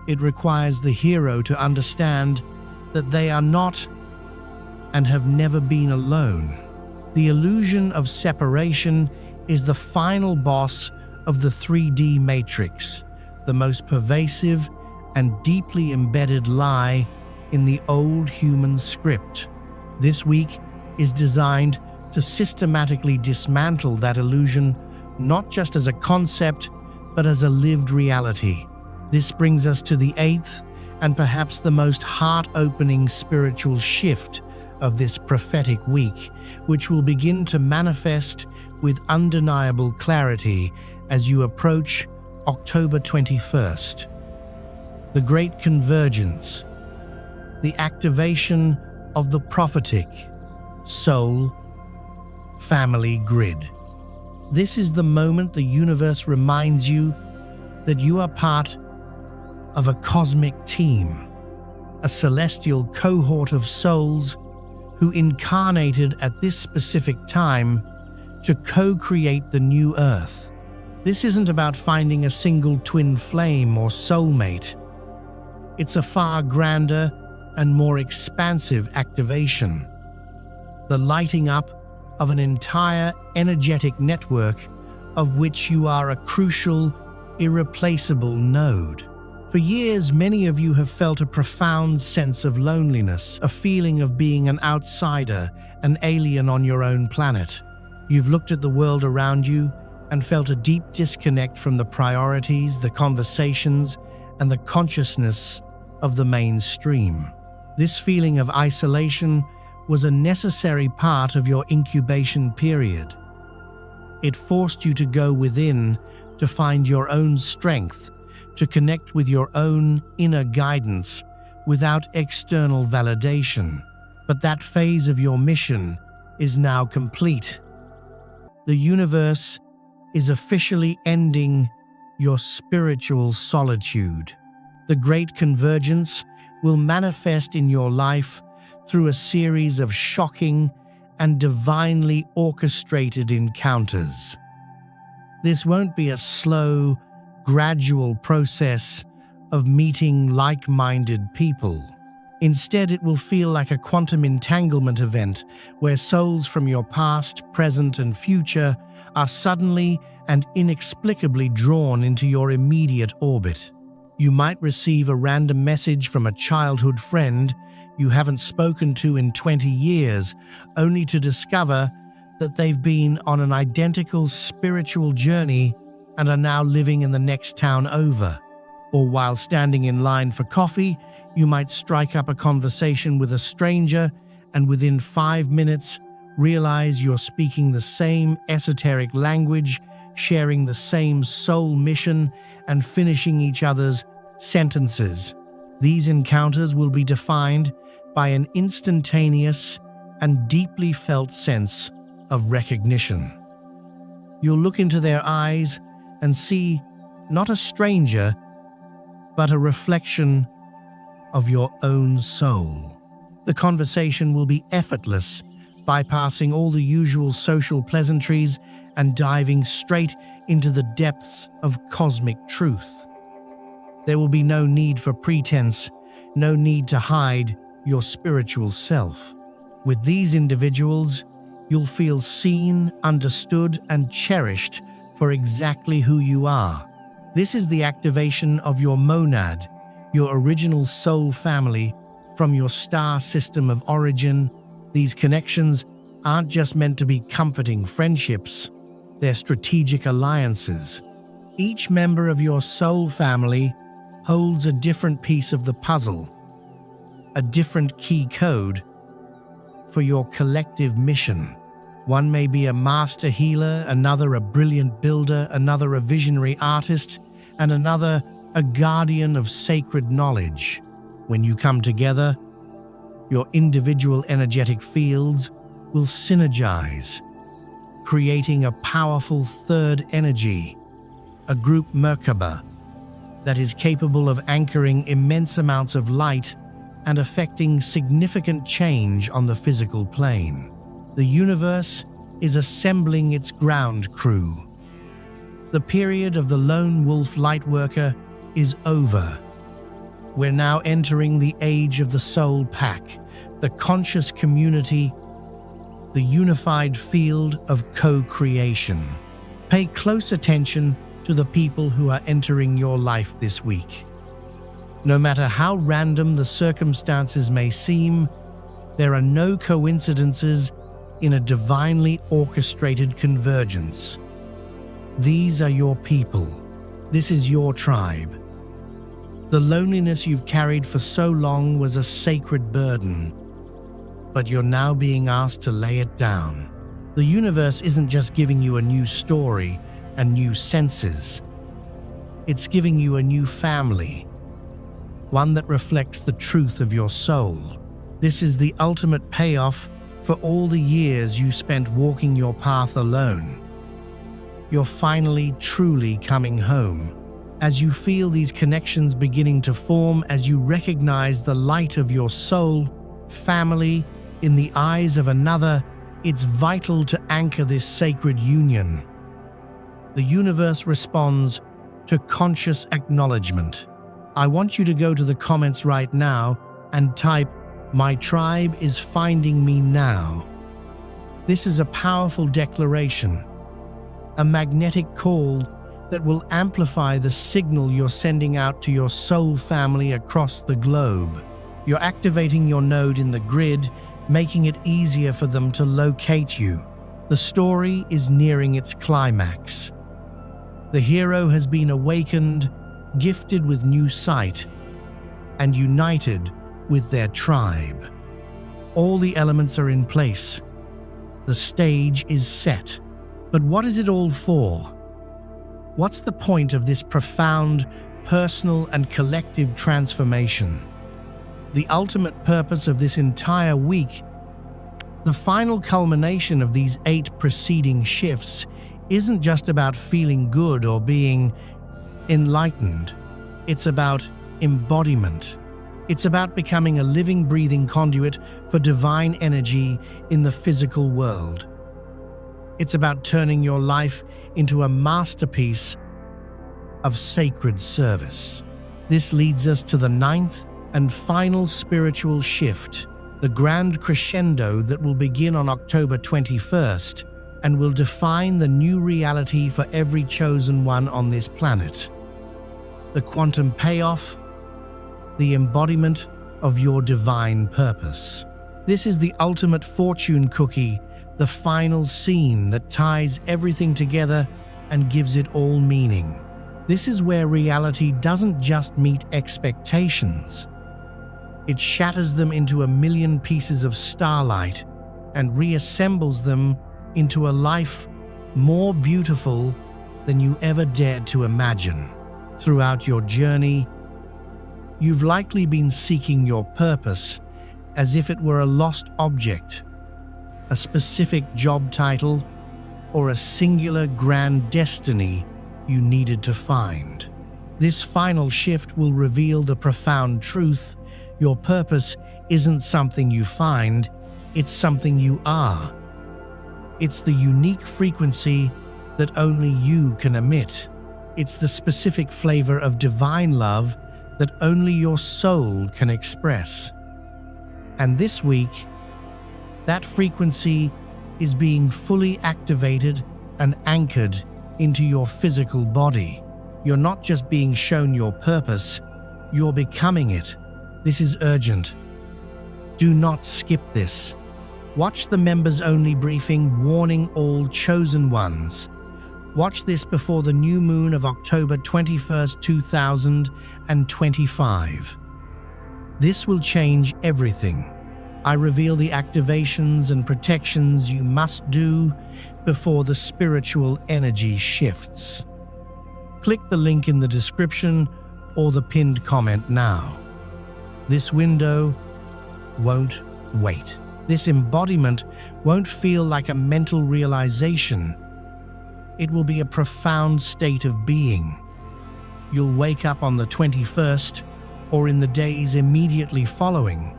It requires the hero to understand that they are not and have never been alone. The illusion of separation is the final boss of the 3D matrix, the most pervasive and deeply embedded lie in the old human script. This week is designed to systematically dismantle that illusion, not just as a concept, but as a lived reality. This brings us to the eighth and perhaps the most heart-opening spiritual shift of this prophetic week, which will begin to manifest with undeniable clarity as you approach October 21st. The Great Convergence, the activation of the prophetic soul family grid. This is the moment the universe reminds you that you are part of a cosmic team, a celestial cohort of souls who incarnated at this specific time to co-create the new Earth. This isn't about finding a single twin flame or soulmate. It's a far grander and more expansive activation, the lighting up of an entire energetic network of which you are a crucial, irreplaceable node. For years, many of you have felt a profound sense of loneliness, a feeling of being an outsider, an alien on your own planet. You've looked at the world around you and felt a deep disconnect from the priorities, the conversations, and the consciousness of the mainstream. This feeling of isolation was a necessary part of your incubation period. It forced you to go within to find your own strength, to connect with your own inner guidance without external validation. But that phase of your mission is now complete. The universe is officially ending your spiritual solitude. The great convergence will manifest in your life through a series of shocking and divinely orchestrated encounters. This won't be a slow, gradual process of meeting like-minded people. Instead, it will feel like a quantum entanglement event where souls from your past, present, and future are suddenly and inexplicably drawn into your immediate orbit. You might receive a random message from a childhood friend you haven't spoken to in 20 years, only to discover that they've been on an identical spiritual journey and are now living in the next town over. Or while standing in line for coffee, you might strike up a conversation with a stranger and within 5 minutes realize you're speaking the same esoteric language, sharing the same soul mission, and finishing each other's sentences. These encounters will be defined by an instantaneous and deeply felt sense of recognition. You'll look into their eyes and see not a stranger, but a reflection of your own soul. The conversation will be effortless, bypassing all the usual social pleasantries and diving straight into the depths of cosmic truth. There will be no need for pretense, no need to hide your spiritual self. With these individuals, you'll feel seen, understood, and cherished for exactly who you are. This is the activation of your monad, your original soul family from your star system of origin. These connections aren't just meant to be comforting friendships, they're strategic alliances. Each member of your soul family holds a different piece of the puzzle, a different key code for your collective mission. One may be a master healer, another a brilliant builder, another a visionary artist, and another a guardian of sacred knowledge. When you come together, your individual energetic fields will synergize, creating a powerful third energy, a group Merkaba, that is capable of anchoring immense amounts of light and affecting significant change on the physical plane. The universe is assembling its ground crew. The period of the lone wolf lightworker is over. We're now entering the age of the soul pack, the conscious community, the unified field of co-creation. Pay close attention to the people who are entering your life this week. No matter how random the circumstances may seem, there are no coincidences in a divinely orchestrated convergence. These are your people. This is your tribe. The loneliness you've carried for so long was a sacred burden, but you're now being asked to lay it down. The universe isn't just giving you a new story and new senses. It's giving you a new family, one that reflects the truth of your soul. This is the ultimate payoff for all the years you spent walking your path alone. You're finally truly coming home. As you feel these connections beginning to form, as you recognize the light of your soul, family in the eyes of another, it's vital to anchor this sacred union. The universe responds to conscious acknowledgement. I want you to go to the comments right now and type, "My tribe is finding me now." This is a powerful declaration, a magnetic call that will amplify the signal you're sending out to your soul family across the globe. You're activating your node in the grid, making it easier for them to locate you. The story is nearing its climax. The hero has been awakened, gifted with new sight, and united with their tribe. All the elements are in place. The stage is set. But what is it all for? What's the point of this profound, personal and collective transformation? The ultimate purpose of this entire week, the final culmination of these 8 preceding shifts, isn't just about feeling good or being enlightened. It's about embodiment. It's about becoming a living, breathing conduit for divine energy in the physical world. It's about turning your life into a masterpiece of sacred service. This leads us to the 9th and final spiritual shift, the grand crescendo that will begin on October 21st and will define the new reality for every chosen one on this planet. The quantum payoff, the embodiment of your divine purpose. This is the ultimate fortune cookie, the final scene that ties everything together and gives it all meaning. This is where reality doesn't just meet expectations. It shatters them into a million pieces of starlight and reassembles them into a life more beautiful than you ever dared to imagine. Throughout your journey, you've likely been seeking your purpose as if it were a lost object, a specific job title, or a singular grand destiny you needed to find. This final shift will reveal the profound truth: your purpose isn't something you find, it's something you are. It's the unique frequency that only you can emit. It's the specific flavor of divine love that only your soul can express. And this week, that frequency is being fully activated and anchored into your physical body. You're not just being shown your purpose, you're becoming it. This is urgent. Do not skip this. Watch the members-only briefing warning all chosen ones. Watch this before the new moon of October 21st, 2025. This will change everything. I reveal the activations and protections you must do before the spiritual energy shifts. Click the link in the description or the pinned comment now. This window won't wait. This embodiment won't feel like a mental realization. It will be a profound state of being. You'll wake up on the 21st or in the days immediately following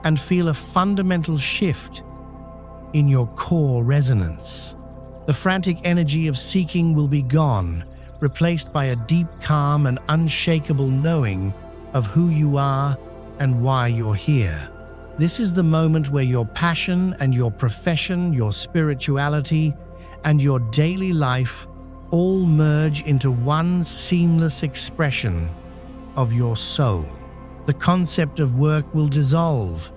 and feel a fundamental shift in your core resonance. The frantic energy of seeking will be gone, replaced by a deep calm and unshakable knowing of who you are and why you're here. This is the moment where your passion and your profession, your spirituality, and your daily life all merge into one seamless expression of your soul. The concept of work will dissolve.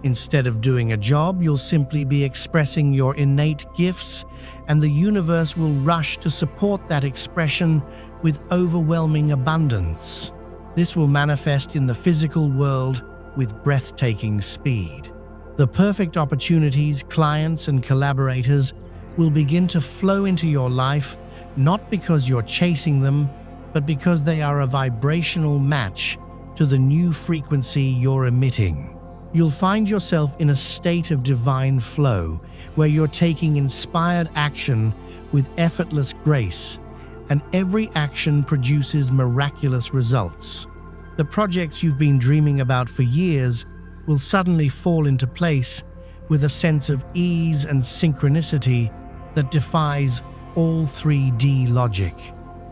Instead of doing a job, you'll simply be expressing your innate gifts, and the universe will rush to support that expression with overwhelming abundance. This will manifest in the physical world with breathtaking speed. The perfect opportunities, clients, and collaborators will begin to flow into your life, not because you're chasing them, but because they are a vibrational match to the new frequency you're emitting. You'll find yourself in a state of divine flow, where you're taking inspired action with effortless grace, and every action produces miraculous results. The projects you've been dreaming about for years will suddenly fall into place with a sense of ease and synchronicity that defies all 3D logic.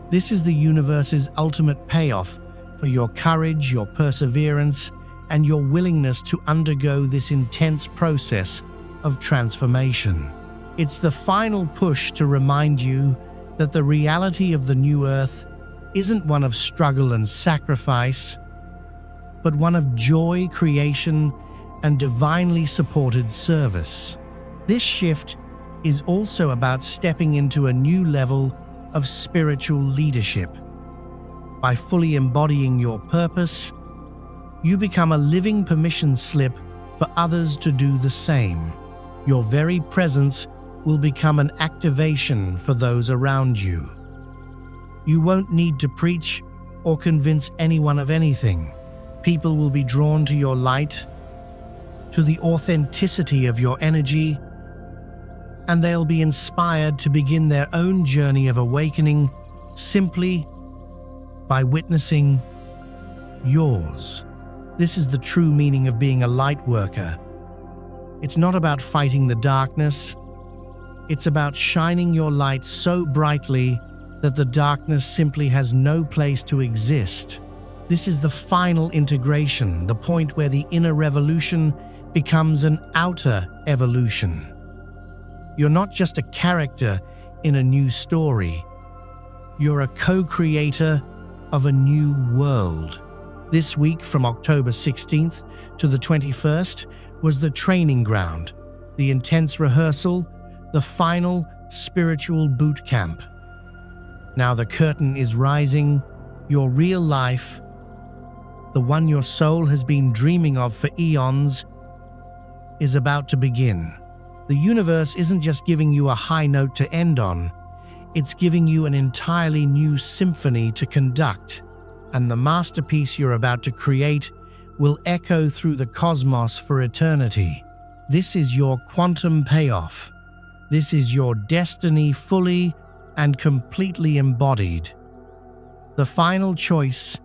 This is the universe's ultimate payoff for your courage, your perseverance, and your willingness to undergo this intense process of transformation. It's the final push to remind you that the reality of the new Earth isn't one of struggle and sacrifice, but one of joy, creation, and divinely supported service. This shift is also about stepping into a new level of spiritual leadership. By fully embodying your purpose, you become a living permission slip for others to do the same. Your very presence will become an activation for those around you. You won't need to preach or convince anyone of anything. People will be drawn to your light, to the authenticity of your energy, and they'll be inspired to begin their own journey of awakening simply by witnessing yours. This is the true meaning of being a light worker. It's not about fighting the darkness. It's about shining your light so brightly that the darkness simply has no place to exist. This is the final integration, the point where the inner revolution becomes an outer evolution. You're not just a character in a new story. You're a co-creator of a new world. This week, from October 16th to the 21st, was the training ground, the intense rehearsal, the final spiritual boot camp. Now the curtain is rising. Your real life, the one your soul has been dreaming of for eons, is about to begin. The universe isn't just giving you a high note to end on, it's giving you an entirely new symphony to conduct, and the masterpiece you're about to create will echo through the cosmos for eternity. This is your quantum payoff. This is your destiny fully and completely embodied. The final choice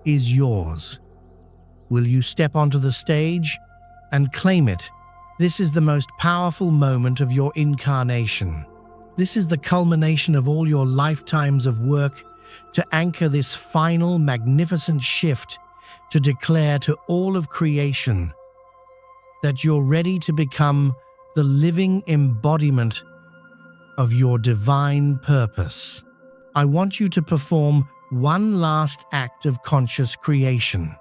is yours. Will you step onto the stage and claim it? This is the most powerful moment of your incarnation. This is the culmination of all your lifetimes of work to anchor this final magnificent shift, to declare to all of creation that you're ready to become the living embodiment of your divine purpose. I want you to perform one last act of conscious creation.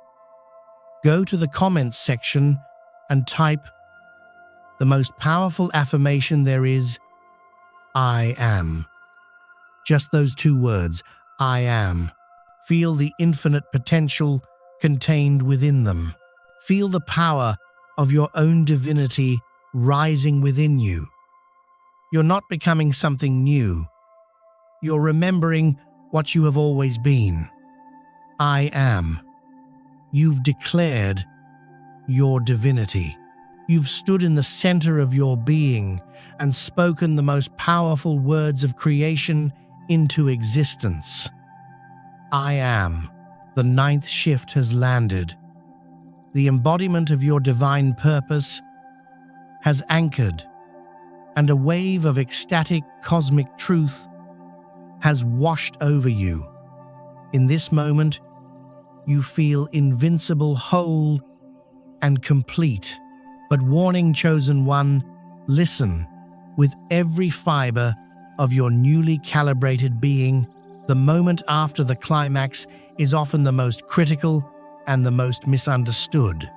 Go to the comments section and type the most powerful affirmation there is: I am. Just those two words, I am. Feel the infinite potential contained within them. Feel the power of your own divinity rising within you. You're not becoming something new. You're remembering what you have always been. I am. You've declared your divinity. You've stood in the center of your being and spoken the most powerful words of creation into existence. I am. The ninth shift has landed. The embodiment of your divine purpose has anchored, and a wave of ecstatic cosmic truth has washed over you. In this moment, you feel invincible, whole, and complete. But warning, chosen one, listen. With every fiber of your newly calibrated being, the moment after the climax is often the most critical and the most misunderstood.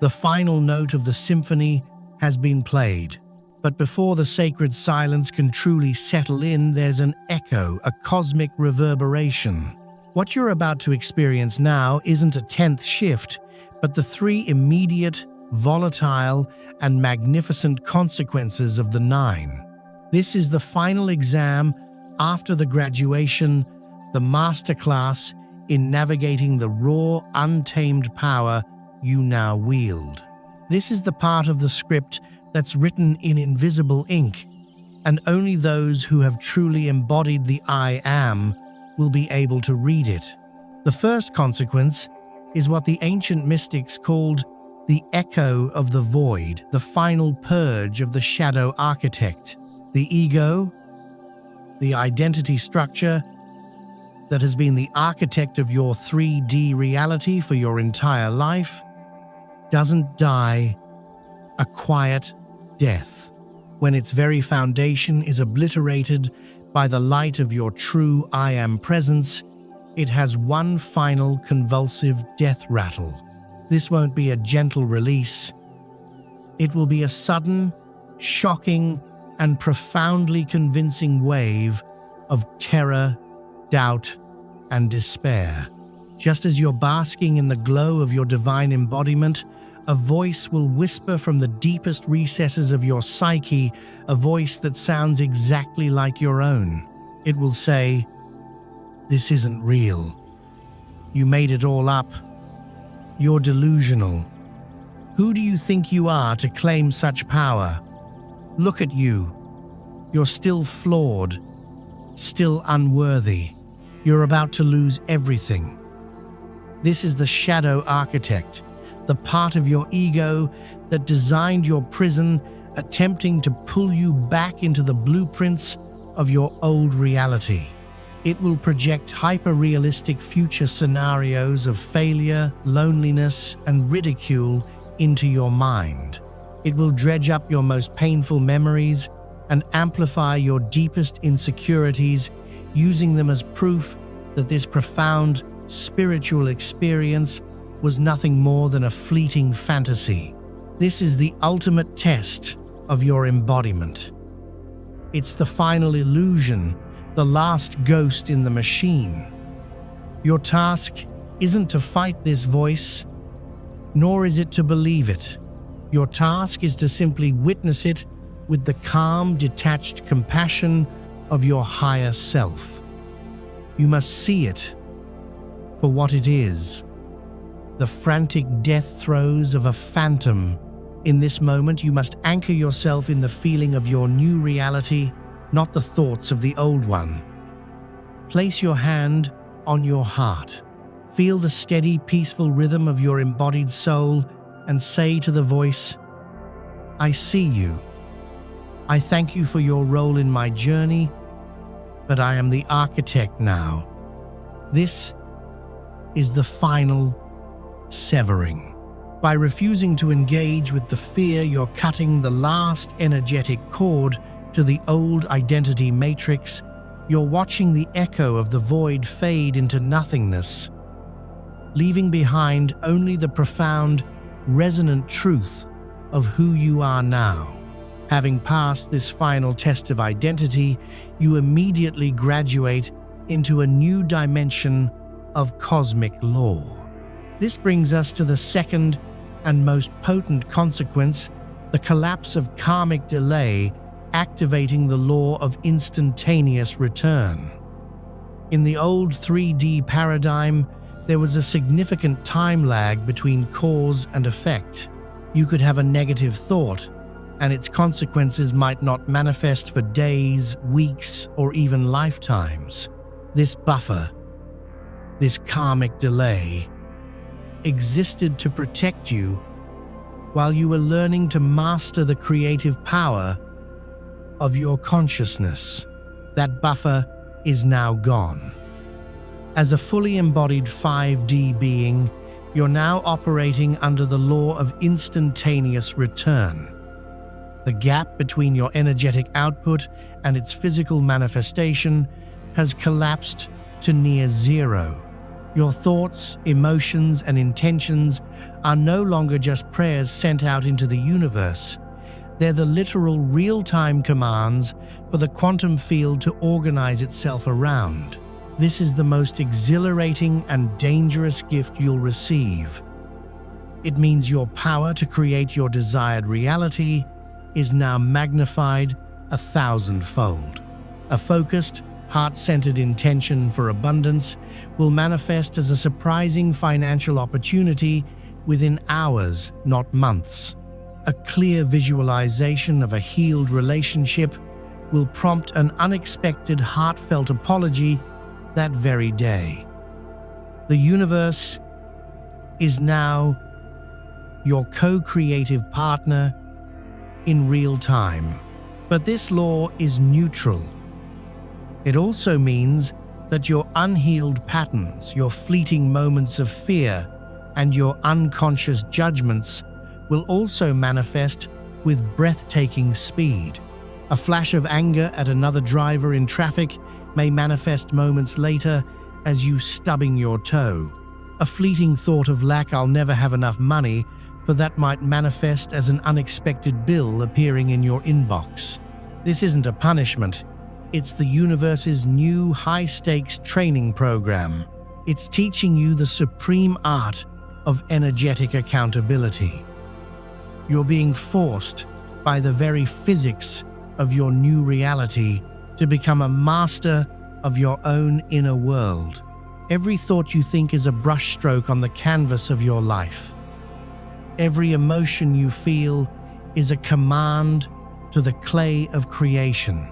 The final note of the symphony has been played, but before the sacred silence can truly settle in, there's an echo, a cosmic reverberation. What you're about to experience now isn't a 10th shift, but the three immediate, volatile, and magnificent consequences of the 9. This is the final exam after the graduation, the masterclass in navigating the raw, untamed power you now wield. This is the part of the script that's written in invisible ink, and only those who have truly embodied the I am will be able to read it. The first consequence is what the ancient mystics called the echo of the void, the final purge of the shadow architect. The ego, the identity structure that has been the architect of your 3D reality for your entire life, doesn't die a quiet death when its very foundation is obliterated by the light of your true I Am presence. It has one final convulsive death rattle. This won't be a gentle release. It will be a sudden, shocking, and profoundly convincing wave of terror, doubt, and despair. Just as you're basking in the glow of your divine embodiment, a voice will whisper from the deepest recesses of your psyche, a voice that sounds exactly like your own. It will say, "This isn't real. You made it all up. You're delusional. Who do you think you are to claim such power? Look at you. You're still flawed, still unworthy. You're about to lose everything." This is the shadow architect, the part of your ego that designed your prison, attempting to pull you back into the blueprints of your old reality. It will project hyper-realistic future scenarios of failure, loneliness, and ridicule into your mind. It will dredge up your most painful memories and amplify your deepest insecurities, using them as proof that this profound spiritual experience was nothing more than a fleeting fantasy. This is the ultimate test of your embodiment. It's the final illusion, the last ghost in the machine. Your task isn't to fight this voice, nor is it to believe it. Your task is to simply witness it with the calm, detached compassion of your higher self. You must see it for what it is, the frantic death throes of a phantom. In this moment, you must anchor yourself in the feeling of your new reality, not the thoughts of the old one. Place your hand on your heart. Feel the steady, peaceful rhythm of your embodied soul and say to the voice, "I see you. I thank you for your role in my journey, but I am the architect now." This is the final severing. By refusing to engage with the fear, you're cutting the last energetic cord to the old identity matrix. You're watching the echo of the void fade into nothingness, leaving behind only the profound, resonant truth of who you are now. Having passed this final test of identity, you immediately graduate into a new dimension of cosmic law. This brings us to the second and most potent consequence, the collapse of karmic delay, activating the law of instantaneous return. In the old 3D paradigm, there was a significant time lag between cause and effect. You could have a negative thought, and its consequences might not manifest for days, weeks, or even lifetimes. This buffer, this karmic delay, existed to protect you while you were learning to master the creative power of your consciousness. That buffer is now gone. As a fully embodied 5D being, you're now operating under the law of instantaneous return. The gap between your energetic output and its physical manifestation has collapsed to near zero. Your thoughts, emotions, and intentions are no longer just prayers sent out into the universe. They're the literal real-time commands for the quantum field to organize itself around. This is the most exhilarating and dangerous gift you'll receive. It means your power to create your desired reality is now magnified 1,000-fold. A focused, heart-centered intention for abundance will manifest as a surprising financial opportunity within hours, not months. A clear visualization of a healed relationship will prompt an unexpected, heartfelt apology that very day. The universe is now your co-creative partner, in real time. But this law is neutral. It also means that your unhealed patterns, your fleeting moments of fear, and your unconscious judgments will also manifest with breathtaking speed. A flash of anger at another driver in traffic may manifest moments later as you stubbing your toe. A fleeting thought of lack, "I'll never have enough money," for that might manifest as an unexpected bill appearing in your inbox. This isn't a punishment. It's the universe's new high-stakes training program. It's teaching you the supreme art of energetic accountability. You're being forced by the very physics of your new reality to become a master of your own inner world. Every thought you think is a brushstroke on the canvas of your life. Every emotion you feel is a command to the clay of creation.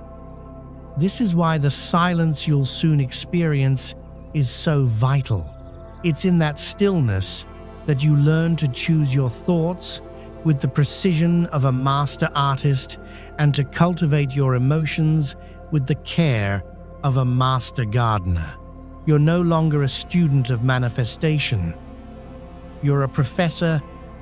This is why the silence you'll soon experience is so vital. It's in that stillness that you learn to choose your thoughts with the precision of a master artist and to cultivate your emotions with the care of a master gardener. You're no longer a student of manifestation. You're a professor,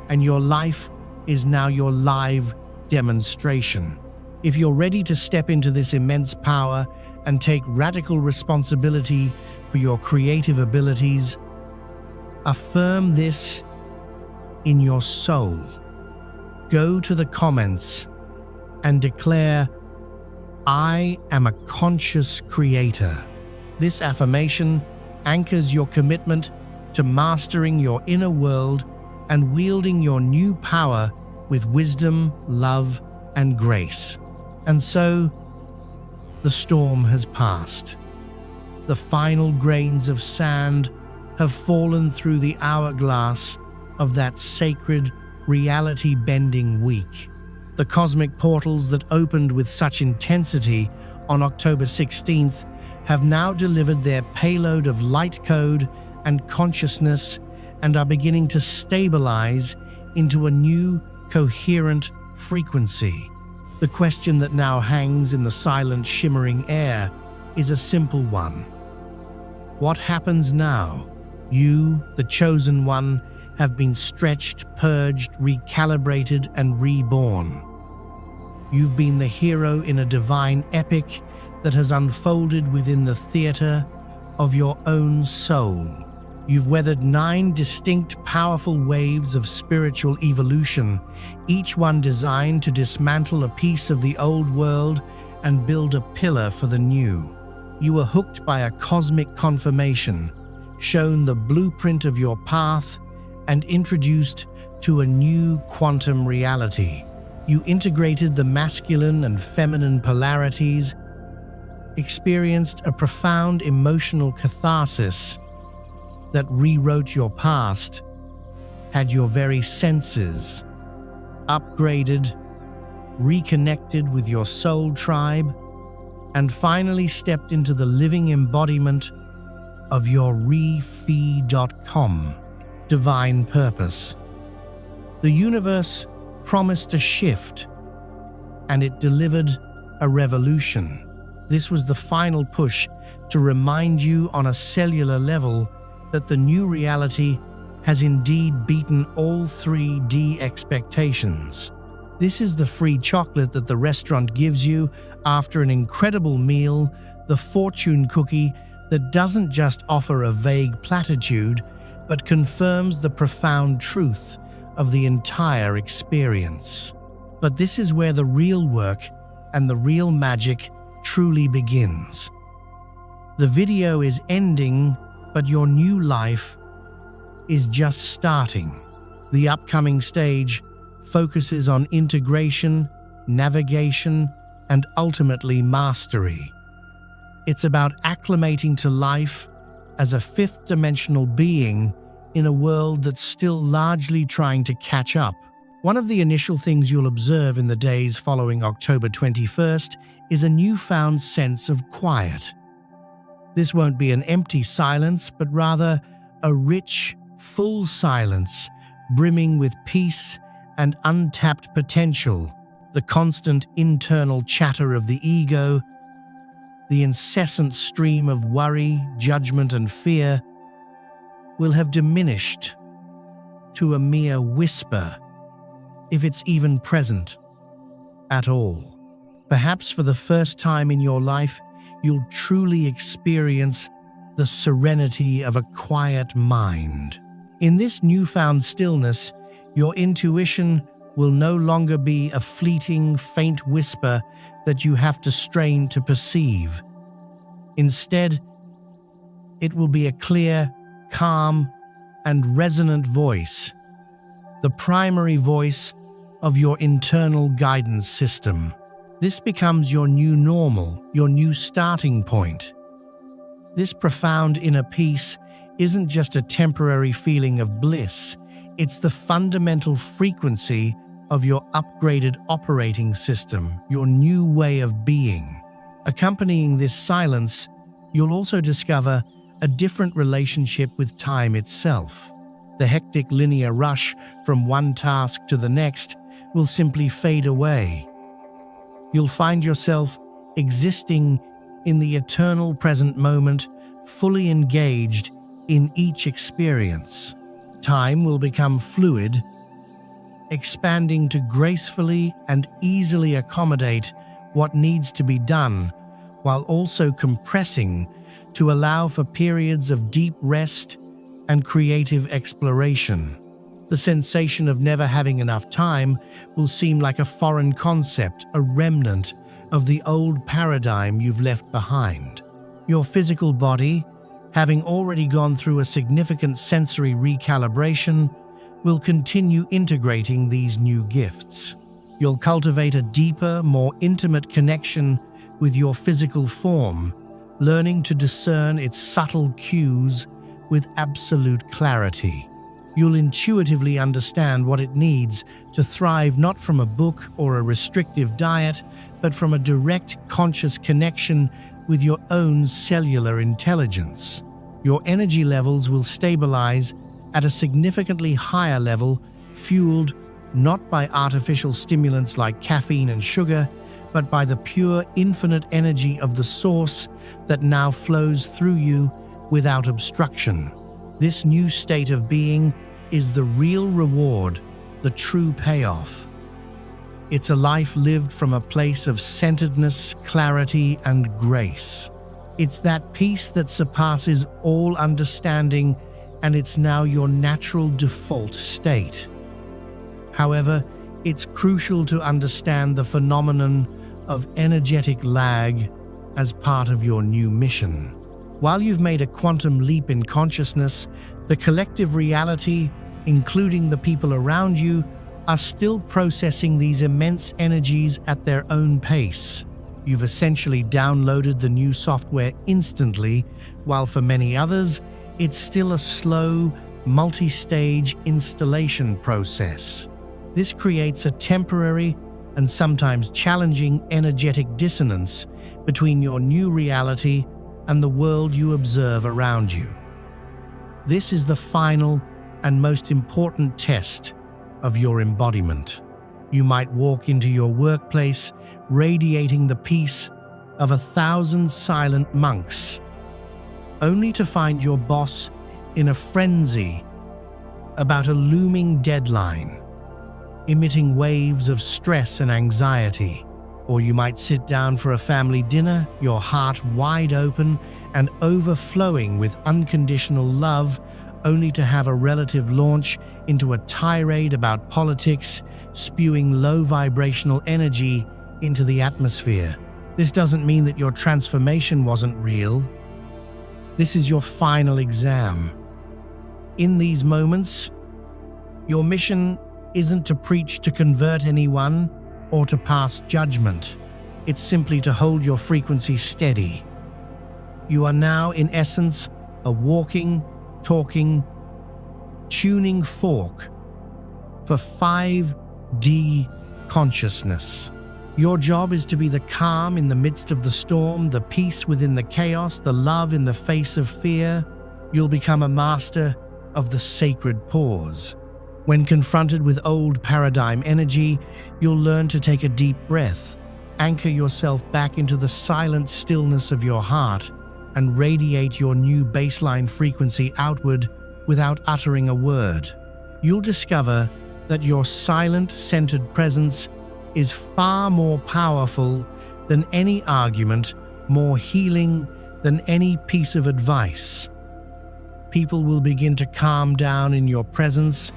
and your life is now your live demonstration. If you're ready to step into this immense power and take radical responsibility for your creative abilities, affirm this in your soul. Go to the comments and declare, "I am a conscious creator." This affirmation anchors your commitment to mastering your inner world and wielding your new power with wisdom, love, and grace. And so, the storm has passed. The final grains of sand have fallen through the hourglass of that sacred, reality-bending week. The cosmic portals that opened with such intensity on October 16th have now delivered their payload of light code and consciousness and are beginning to stabilize into a new, coherent frequency. The question that now hangs in the silent, shimmering air is a simple one. What happens now? You, the chosen one, have been stretched, purged, recalibrated, and reborn. You've been the hero in a divine epic that has unfolded within the theater of your own soul. You've weathered 9 distinct, powerful waves of spiritual evolution, each one designed to dismantle a piece of the old world and build a pillar for the new. You were hooked by a cosmic confirmation, shown the blueprint of your path, and introduced to a new quantum reality. You integrated the masculine and feminine polarities, experienced a profound emotional catharsis that rewrote your past, had your very senses upgraded, reconnected with your soul tribe, and finally stepped into the living embodiment of your refee.com divine purpose. The universe promised a shift, and it delivered a revolution. This was the final push to remind you on a cellular level that the new reality has indeed beaten all 3D expectations. This is the free chocolate that the restaurant gives you after an incredible meal, the fortune cookie that doesn't just offer a vague platitude, but confirms the profound truth of the entire experience. But this is where the real work and the real magic truly begins. The video is ending, but your new life is just starting. The upcoming stage focuses on integration, navigation, and ultimately mastery. It's about acclimating to life as a fifth-dimensional being in a world that's still largely trying to catch up. One of the initial things you'll observe in the days following October 21st is a newfound sense of quiet. This won't be an empty silence, but rather a rich, full silence brimming with peace and untapped potential. The constant internal chatter of the ego, the incessant stream of worry, judgment, and fear will have diminished to a mere whisper, if it's even present at all. Perhaps for the first time in your life, you'll truly experience the serenity of a quiet mind. In this newfound stillness, your intuition will no longer be a fleeting, faint whisper that you have to strain to perceive. Instead, it will be a clear, calm, and resonant voice, the primary voice of your internal guidance system. This becomes your new normal, your new starting point. This profound inner peace isn't just a temporary feeling of bliss, it's the fundamental frequency of your upgraded operating system, your new way of being. Accompanying this silence, you'll also discover a different relationship with time itself. The hectic linear rush from one task to the next will simply fade away. You'll find yourself existing in the eternal present moment, fully engaged in each experience. Time will become fluid, expanding to gracefully and easily accommodate what needs to be done, while also compressing to allow for periods of deep rest and creative exploration. The sensation of never having enough time will seem like a foreign concept, a remnant of the old paradigm you've left behind. Your physical body, having already gone through a significant sensory recalibration, will continue integrating these new gifts. You'll cultivate a deeper, more intimate connection with your physical form, learning to discern its subtle cues with absolute clarity. You'll intuitively understand what it needs to thrive, not from a book or a restrictive diet, but from a direct, conscious connection with your own cellular intelligence. Your energy levels will stabilize at a significantly higher level, fueled not by artificial stimulants like caffeine and sugar, but by the pure, infinite energy of the source that now flows through you without obstruction. This new state of being is the real reward, the true payoff. It's a life lived from a place of centeredness, clarity, and grace. It's that peace that surpasses all understanding, and it's now your natural default state. However, it's crucial to understand the phenomenon of energetic lag as part of your new mission. While you've made a quantum leap in consciousness, the collective reality, including the people around you, are still processing these immense energies at their own pace. You've essentially downloaded the new software instantly, while for many others, it's still a slow, multi-stage installation process. This creates a temporary and sometimes challenging energetic dissonance between your new reality and the world you observe around you. This is the final and most important test of your embodiment. You might walk into your workplace radiating the peace of 1,000 silent monks, only to find your boss in a frenzy about a looming deadline, emitting waves of stress and anxiety. Or you might sit down for a family dinner, your heart wide open and overflowing with unconditional love, only to have a relative launch into a tirade about politics, spewing low vibrational energy into the atmosphere. This doesn't mean that your transformation wasn't real. This is your final exam. In these moments, your mission isn't to preach to convert anyone or to pass judgment. It's simply to hold your frequency steady. You are now, in essence, a walking, talking, tuning fork for 5D consciousness. Your job is to be the calm in the midst of the storm, the peace within the chaos, the love in the face of fear. You'll become a master of the sacred pause, When confronted with old paradigm energy, you'll learn to take a deep breath, anchor yourself back into the silent stillness of your heart, and radiate your new baseline frequency outward without uttering a word. You'll discover that your silent, centered presence is far more powerful than any argument, more healing than any piece of advice. People will begin to calm down in your presence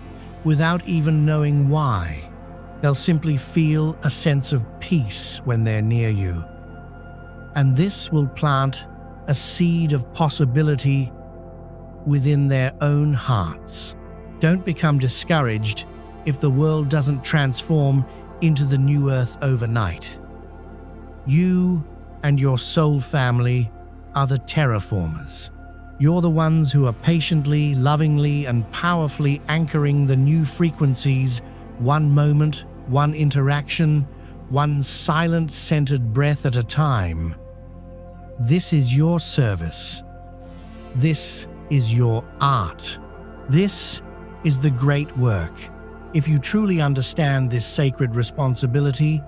without even knowing why. They'll simply feel a sense of peace when they're near you. And this will plant a seed of possibility within their own hearts. Don't become discouraged if the world doesn't transform into the new earth overnight. You and your soul family are the terraformers. You're the ones who are patiently, lovingly, and powerfully anchoring the new frequencies, one moment, one interaction, one silent, centered breath at a time. This is your service. This is your art. This is the great work. If you truly understand this sacred responsibility,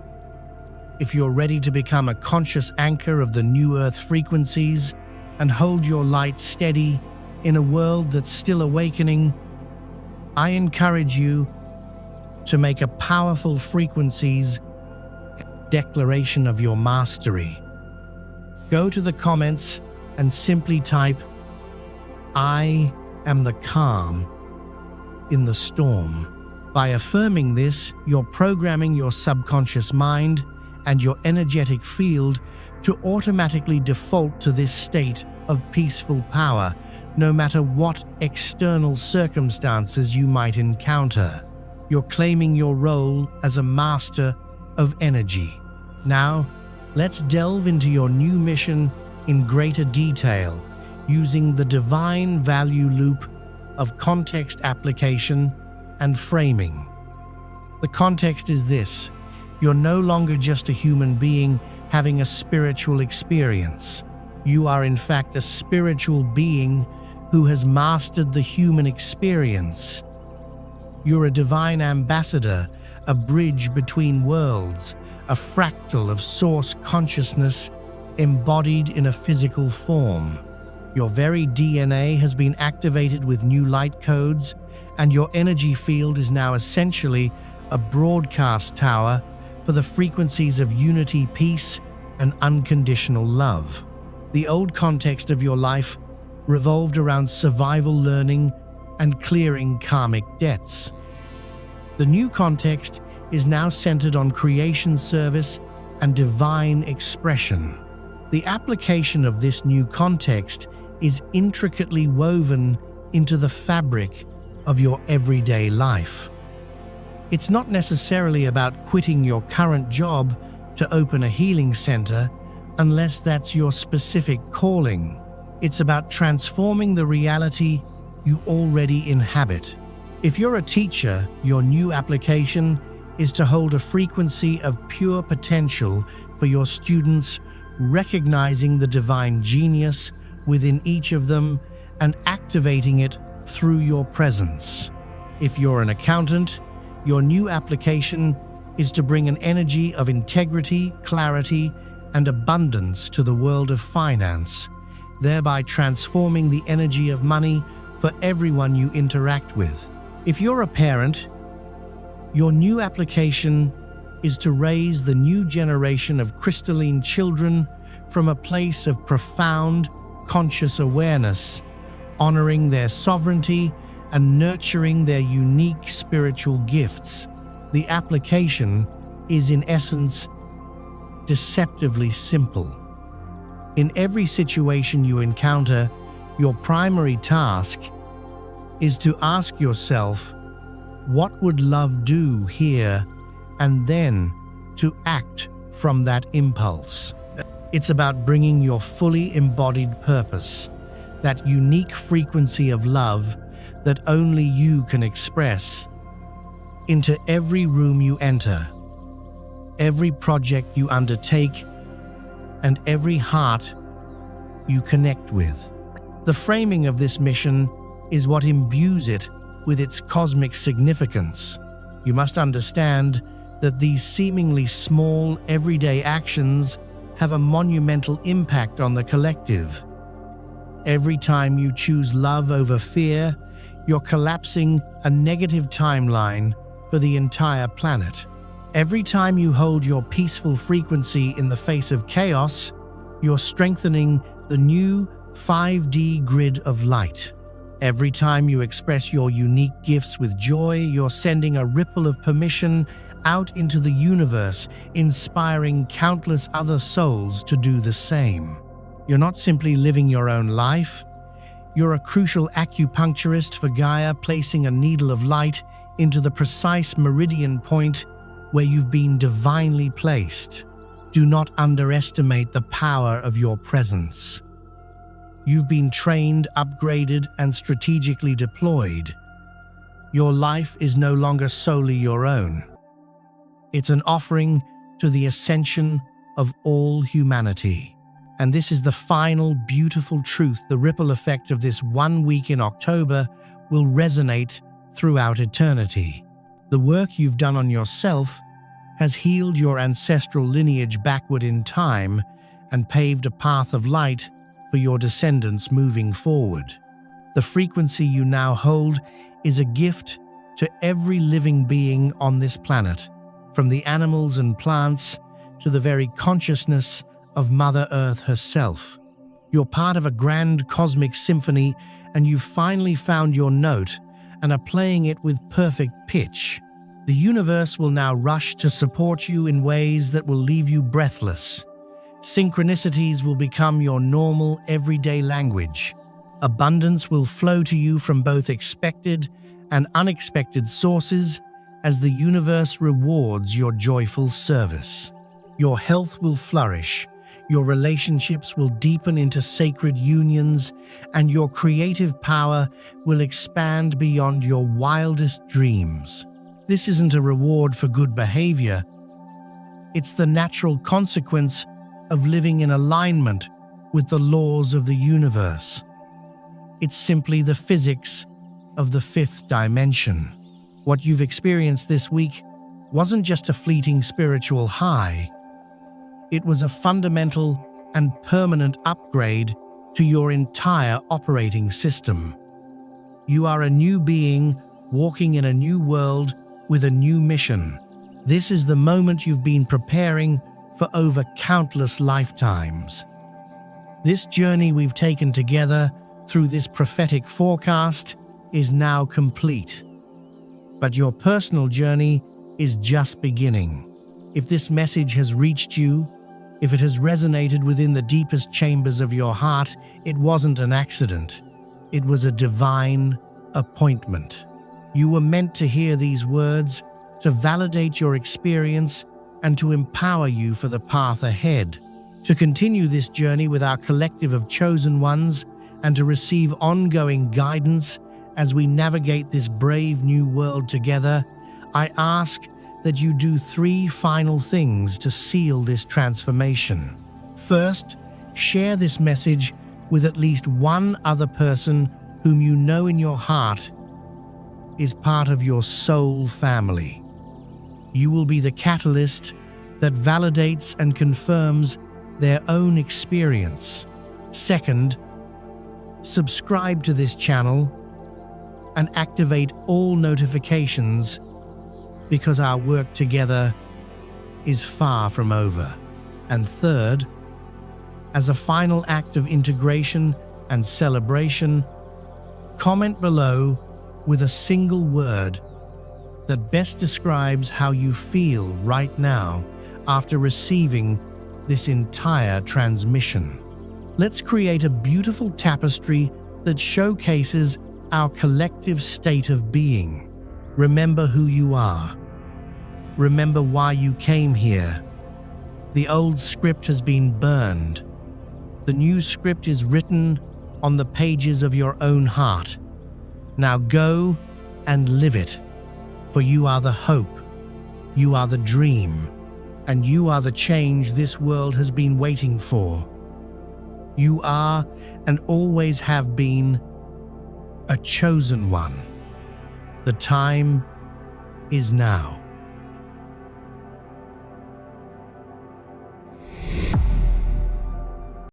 if you're ready to become a conscious anchor of the new earth frequencies and hold your light steady in a world that's still awakening, I encourage you to make a powerful frequencies declaration of your mastery. Go to the comments and simply type, "I am the calm in the storm." By affirming this, you're programming your subconscious mind and your energetic field to automatically default to this state of peaceful power, no matter what external circumstances you might encounter. You're claiming your role as a master of energy. Now, let's delve into your new mission in greater detail, using the divine value loop of context application and framing. The context is this: you're no longer just a human being having a spiritual experience. You are in fact a spiritual being who has mastered the human experience. You're a divine ambassador, a bridge between worlds, a fractal of source consciousness embodied in a physical form. Your very DNA has been activated with new light codes, and your energy field is now essentially a broadcast tower for the frequencies of unity, peace, and unconditional love. The old context of your life revolved around survival learning and clearing karmic debts. The new context is now centered on creation service and divine expression. The application of this new context is intricately woven into the fabric of your everyday life. It's not necessarily about quitting your current job to open a healing center, unless that's your specific calling. It's about transforming the reality you already inhabit. If you're a teacher, your new application is to hold a frequency of pure potential for your students, recognizing the divine genius within each of them and activating it through your presence. If you're an accountant, your new application is to bring an energy of integrity, clarity, and abundance to the world of finance, thereby transforming the energy of money for everyone you interact with. If you're a parent, your new application is to raise the new generation of crystalline children from a place of profound, conscious awareness, honoring their sovereignty and nurturing their unique spiritual gifts. The application is, in essence, deceptively simple. In every situation you encounter, your primary task is to ask yourself, what would love do here? And then to act from that impulse. It's about bringing your fully embodied purpose, that unique frequency of love that only you can express, into every room you enter, every project you undertake, and every heart you connect with. The framing of this mission is what imbues it with its cosmic significance. You must understand that these seemingly small, everyday actions have a monumental impact on the collective. Every time you choose love over fear, you're collapsing a negative timeline for the entire planet. Every time you hold your peaceful frequency in the face of chaos, you're strengthening the new 5D grid of light. Every time you express your unique gifts with joy, you're sending a ripple of permission out into the universe, inspiring countless other souls to do the same. You're not simply living your own life. You're a crucial acupuncturist for Gaia, placing a needle of light into the precise meridian point where you've been divinely placed. Do not underestimate the power of your presence. You've been trained, upgraded, and strategically deployed. Your life is no longer solely your own. It's an offering to the ascension of all humanity. And this is the final beautiful truth. The ripple effect of this 1 week in October will resonate throughout eternity. The work you've done on yourself has healed your ancestral lineage backward in time and paved a path of light for your descendants moving forward. The frequency you now hold is a gift to every living being on this planet, from the animals and plants to the very consciousness of Mother Earth herself. You're part of a grand cosmic symphony, and you've finally found your note and are playing it with perfect pitch. The universe will now rush to support you in ways that will leave you breathless. Synchronicities will become your normal, everyday language. Abundance will flow to you from both expected and unexpected sources as the universe rewards your joyful service. Your health will flourish, your relationships will deepen into sacred unions, and your creative power will expand beyond your wildest dreams. This isn't a reward for good behavior. It's the natural consequence of living in alignment with the laws of the universe. It's simply the physics of the fifth dimension. What you've experienced this week wasn't just a fleeting spiritual high. It was a fundamental and permanent upgrade to your entire operating system. You are a new being walking in a new world with a new mission. This is the moment you've been preparing for over countless lifetimes. This journey we've taken together through this prophetic forecast is now complete. But your personal journey is just beginning. If this message has reached you, if it has resonated within the deepest chambers of your heart, it wasn't an accident. It was a divine appointment. You were meant to hear these words, to validate your experience, and to empower you for the path ahead. To continue this journey with our collective of chosen ones and to receive ongoing guidance as we navigate this brave new world together, I ask that you do 3 final things to seal this transformation. First, share this message with at least one other person whom you know in your heart is part of your soul family. You will be the catalyst that validates and confirms their own experience. Second, subscribe to this channel and activate all notifications because our work together is far from over. And third, as a final act of integration and celebration, comment below with a single word that best describes how you feel right now after receiving this entire transmission. Let's create a beautiful tapestry that showcases our collective state of being. Remember who you are. Remember why you came here. The old script has been burned. The new script is written on the pages of your own heart. Now go and live it, for you are the hope, you are the dream, and you are the change this world has been waiting for. You are, and always have been, a chosen one. The time is now.